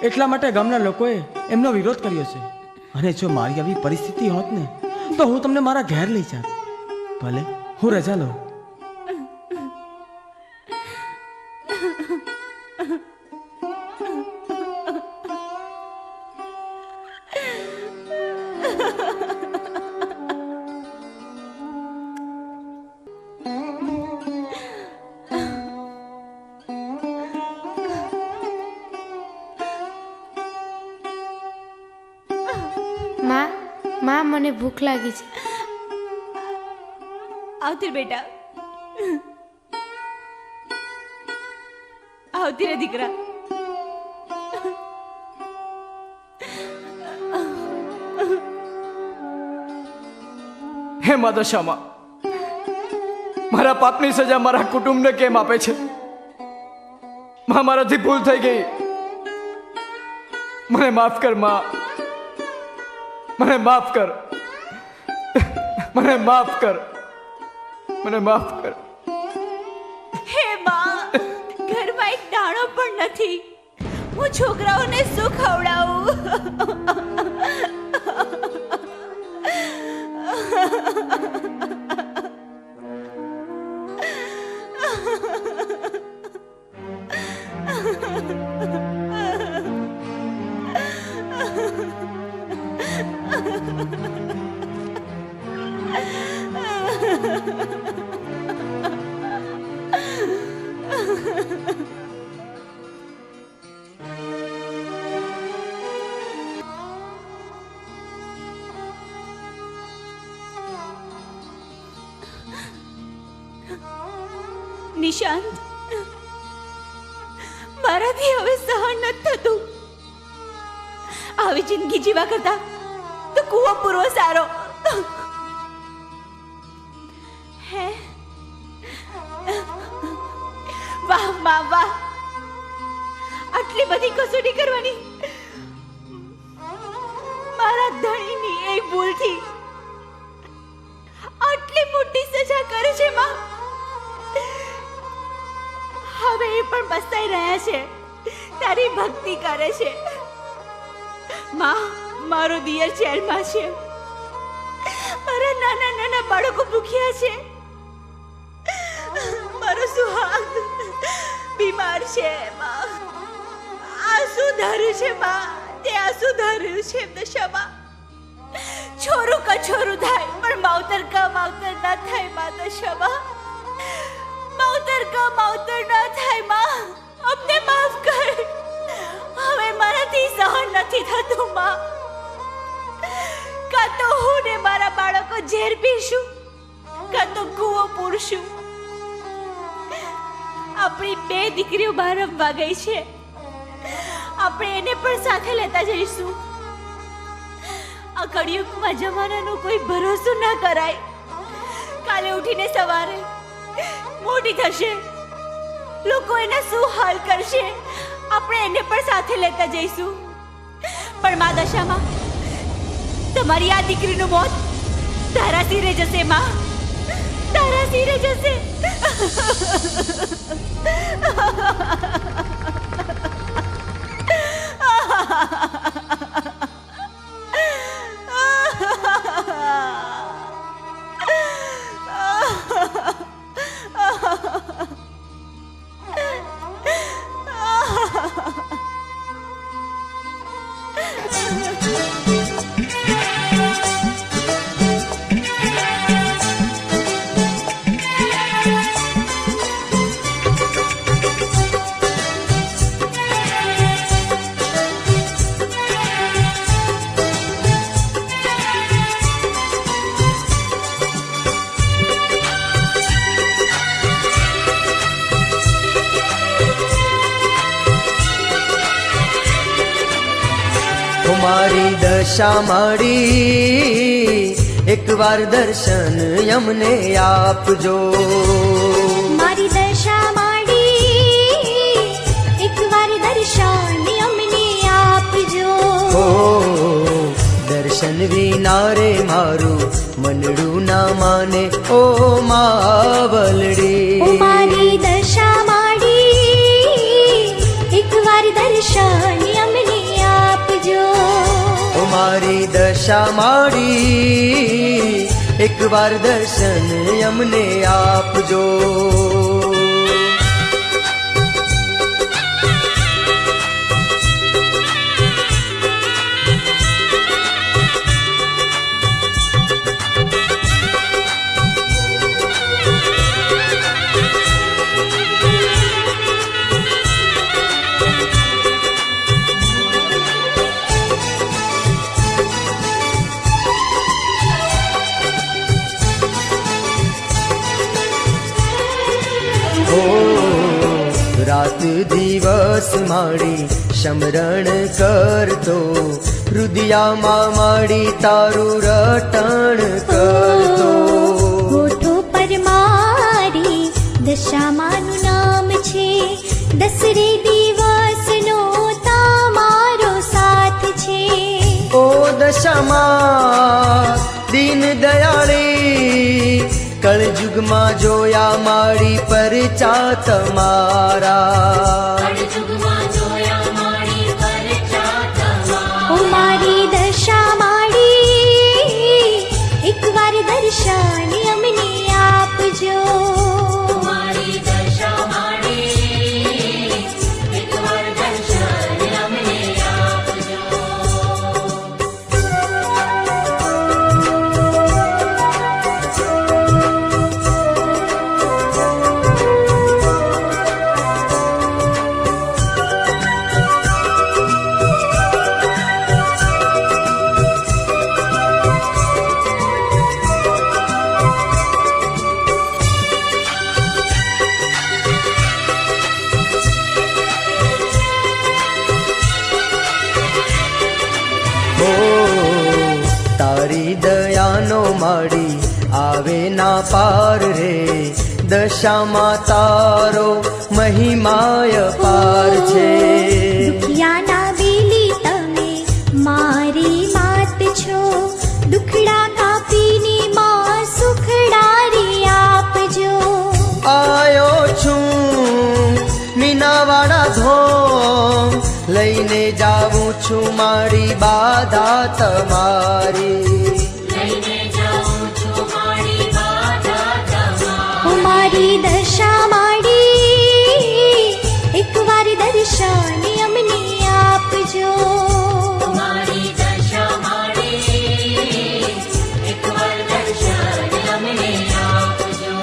એટલા માટે ગામના લોકોએ એમનો વિરોધ કર્યો છે. અને જો મારી આવી પરિસ્થિતિ હોત ને તો હું તમને મારા ઘેર લઈ જાત. ભલે હું રજા લઉં. માં, મને ભૂખ લાગી છે. આવતી બેટા, આવતી રે દીકરા. હે માતા શ્યામા, મારા પાપની સજા મારા કુટુંબને કેમ આપે છે? માં મારાથી ભૂલ થઈ ગઈ, મને માફ કર માં, મને માફ કર, મને માફ કર, મને માફ કર. હે માં, ઘરમાં એક દાણો પણ નથી, હું છોકરાઓને શું ખવડાવું? નિશાંત, મારાથી હવે સહન નથી થતું. આવી જિંદગી જીવા કરતા તો કૂવો પૂરવો સારો. હે વાહ વાહ વાહ, આટલી બધી કસોટી કરવાની મારા ધણીની એ ભૂલથી આટલી મોટી સજા કરે છે માં. હવે એ પણ પસ્તાઈ રહ્યા છે, તારી ભક્તિ કરે છે. માં, મારો દિયર જેલમાં છે, મારા નાના નાના બાળકો ભૂખ્યા છે, મારો સુહાગ બીમાર છે. માં, આ શું ધાર્યું છે માં, તે આ શું ધાર્યું છે દશામાં? છોરું કછોરું થાય પણ માવતર કા માવતર ના થાય માં દશામાં. માવતર કા માવતર ના થાય માં, અમને માફ કર. હવે મારાથી સહન નથી થતું માં. કાં તો હું ને મારા બાળકો ઝેર પીશું, કાં તો કૂવો પૂરશું. આપણી બે દીકરીઓ બહાર રમવા ગઈ છે, આપણે એને પણ સાથે લેતા જઈશું. આ કળિયુગમાં જમાનાનો કોઈ ભરોસો ના કરાય. કાલે ઉઠીને સવારે મોટી થશે, લોકો એના શું હાલ કરશે, આપણે એને પણ સાથે લેતા જઈશું. પણ મા દશામાં, તમારી આ દીકરીનું મોત તારા સિરે જશે માં, તારા સિરે જશે. મારી દશા માડી એકવાર દર્શન અમને આપજો. મારી દશા માડી એકવાર દર્શન અમને આપજો. ઓ દર્શન વિના રે મારું મનડું ના માને ઓ માવલડી. ઓ મારી દશા માડી એકવાર દર્શન અમને આપજો. મારી દશા માડી એકવાર દર્શન અમને આપજો. રાત દિવસ માડી સમરણ કરતો, હૃદયામાં માડી તારું રટણ કરતો. હોઠો પર મારી દશામાનું નામ છે, દસરે તમા દીન દયાળી કળયુગમાં જોયા મારી પરચા તમારા ઓ મારી દશા માડી એકવાર દર્શન અમને આપજો મારી દશા માડી એકવાર દર્શન અમને આપજો તારી દયાનો માડી આવે ના પાર રે દશામાં તારો મહિમાય પાર છે દુખિયાના બેલી તમે મારી માત છો દુખડા કાપીને માં સુખડારી આપજો આયો છું મીનાવાડા ધોમ લઈને જાઉં છું મારી બાધા તમારી ઓ મારી દશા માડી એકવાર દર્શન અમને આપજો મારી દશા માડી એકવાર દર્શન અમને આપજો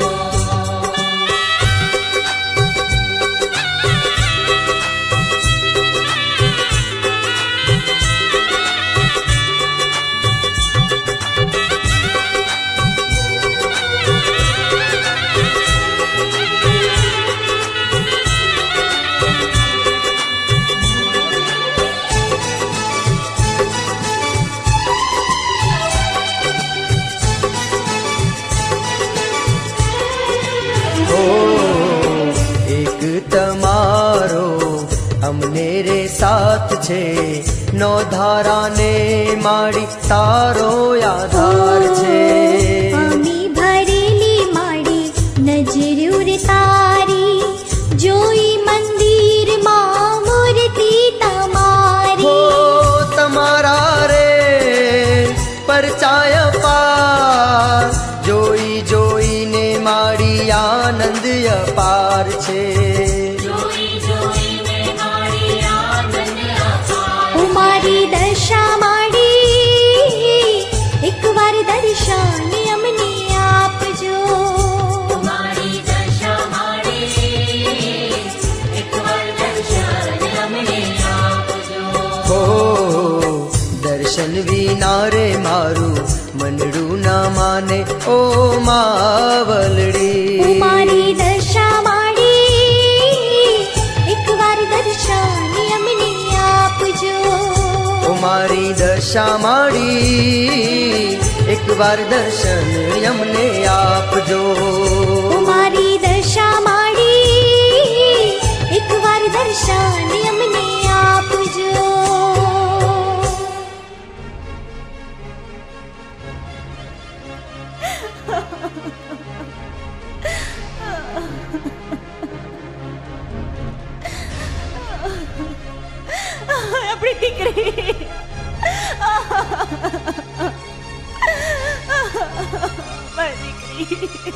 એક તમારો અમને રે સાથ છે નો ધારાને માડી તારો આધાર છે અમી ભરેલી માડી નજરૂર તારી જોઈ મંદિરમાં મૂર્તિ તમારી તમારા રે પરચાય પાર જોઈ જોઈને માડી આનંદ અપાર છે ઓ મારી દશા માડી એકવાર દર્શન અમને આપજો મારી દશા માડી એકવાર દર્શન અમને આપજો હો દર્શન વિના રે મારું મનડું ના માને ઓ માવલડી મારી દશા માડી એકવાર દર્શન અમને આપજો ઓ મારી દશા માડી એકવાર દર્શન અમને આપજો મારી દશા માડી એકવાર દર્શન અમને આપજો આપણી દીકરી મારી દીકરી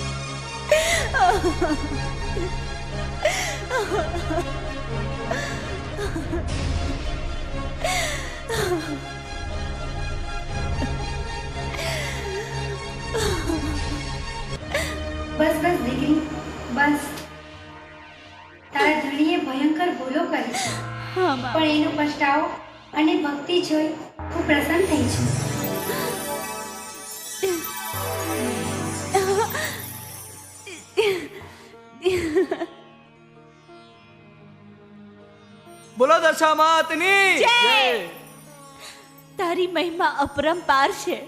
બસ બસ દીકરી બસ તારા ધણીએ ભયંકર ભૂલો કરી છે પણ એનો પછતાવો અને ભક્તિ જોઈ હું પ્રસન્ન થઈ છું બોલો દશા માતની જય! તારી મહિમા અપરંપાર છે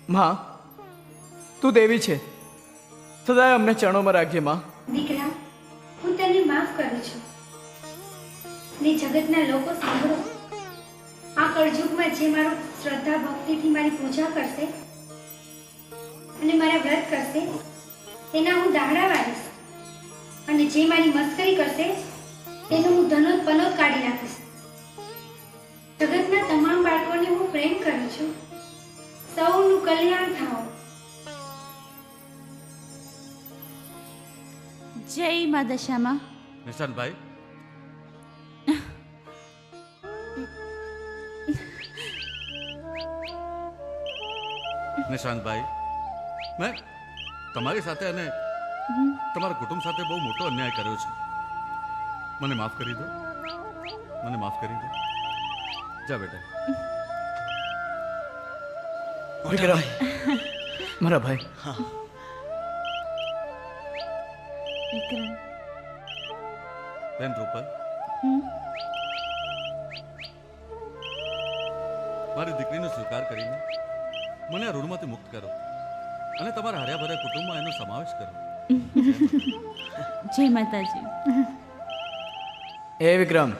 માં તું દેવી છે સદાય અમને ચરણોમાં રાખજે માં દીકરા હું તને માફ કરું છું ને જગતના લોકો સાંભળો આ કળજુગમાં જે મારું શ્રદ્ધા ભક્તિથી મારી પૂજા કરશે અને મારા વ્રત કરશે તેના હું દાહડા વાળીશ, અને જે મારી મસ્કરી કરશે તેનું હું ધનોત પનોત કાઢી નાખીશ. જગતના તમામ બાળકોને હું પ્રેમ કરું છું. સૌનું કલ્યાણ થાઓ. જય મા દશામાં. નિશાંતભાઈ, નિશાંતભાઈ, મેં તમારી સાથે અને તમારા કુટુંબ સાથે બહુ મોટો અન્યાય કર્યો છે. મને માફ કરી દો, મને માફ કરી દો. જા બેટા. વિક્રમ, મારા ભાઈ. વિક્રમ. બેન રૂપલ, મારી દીકરીનો સ્વીકાર કરીને મને આ ઋણમાંથી મુક્ત કરો અને તમારા હર્યા ભર્યા કુટુંબમાં એનો સમાવેશ કરો. જય માતાજી. એ વિક્રમ.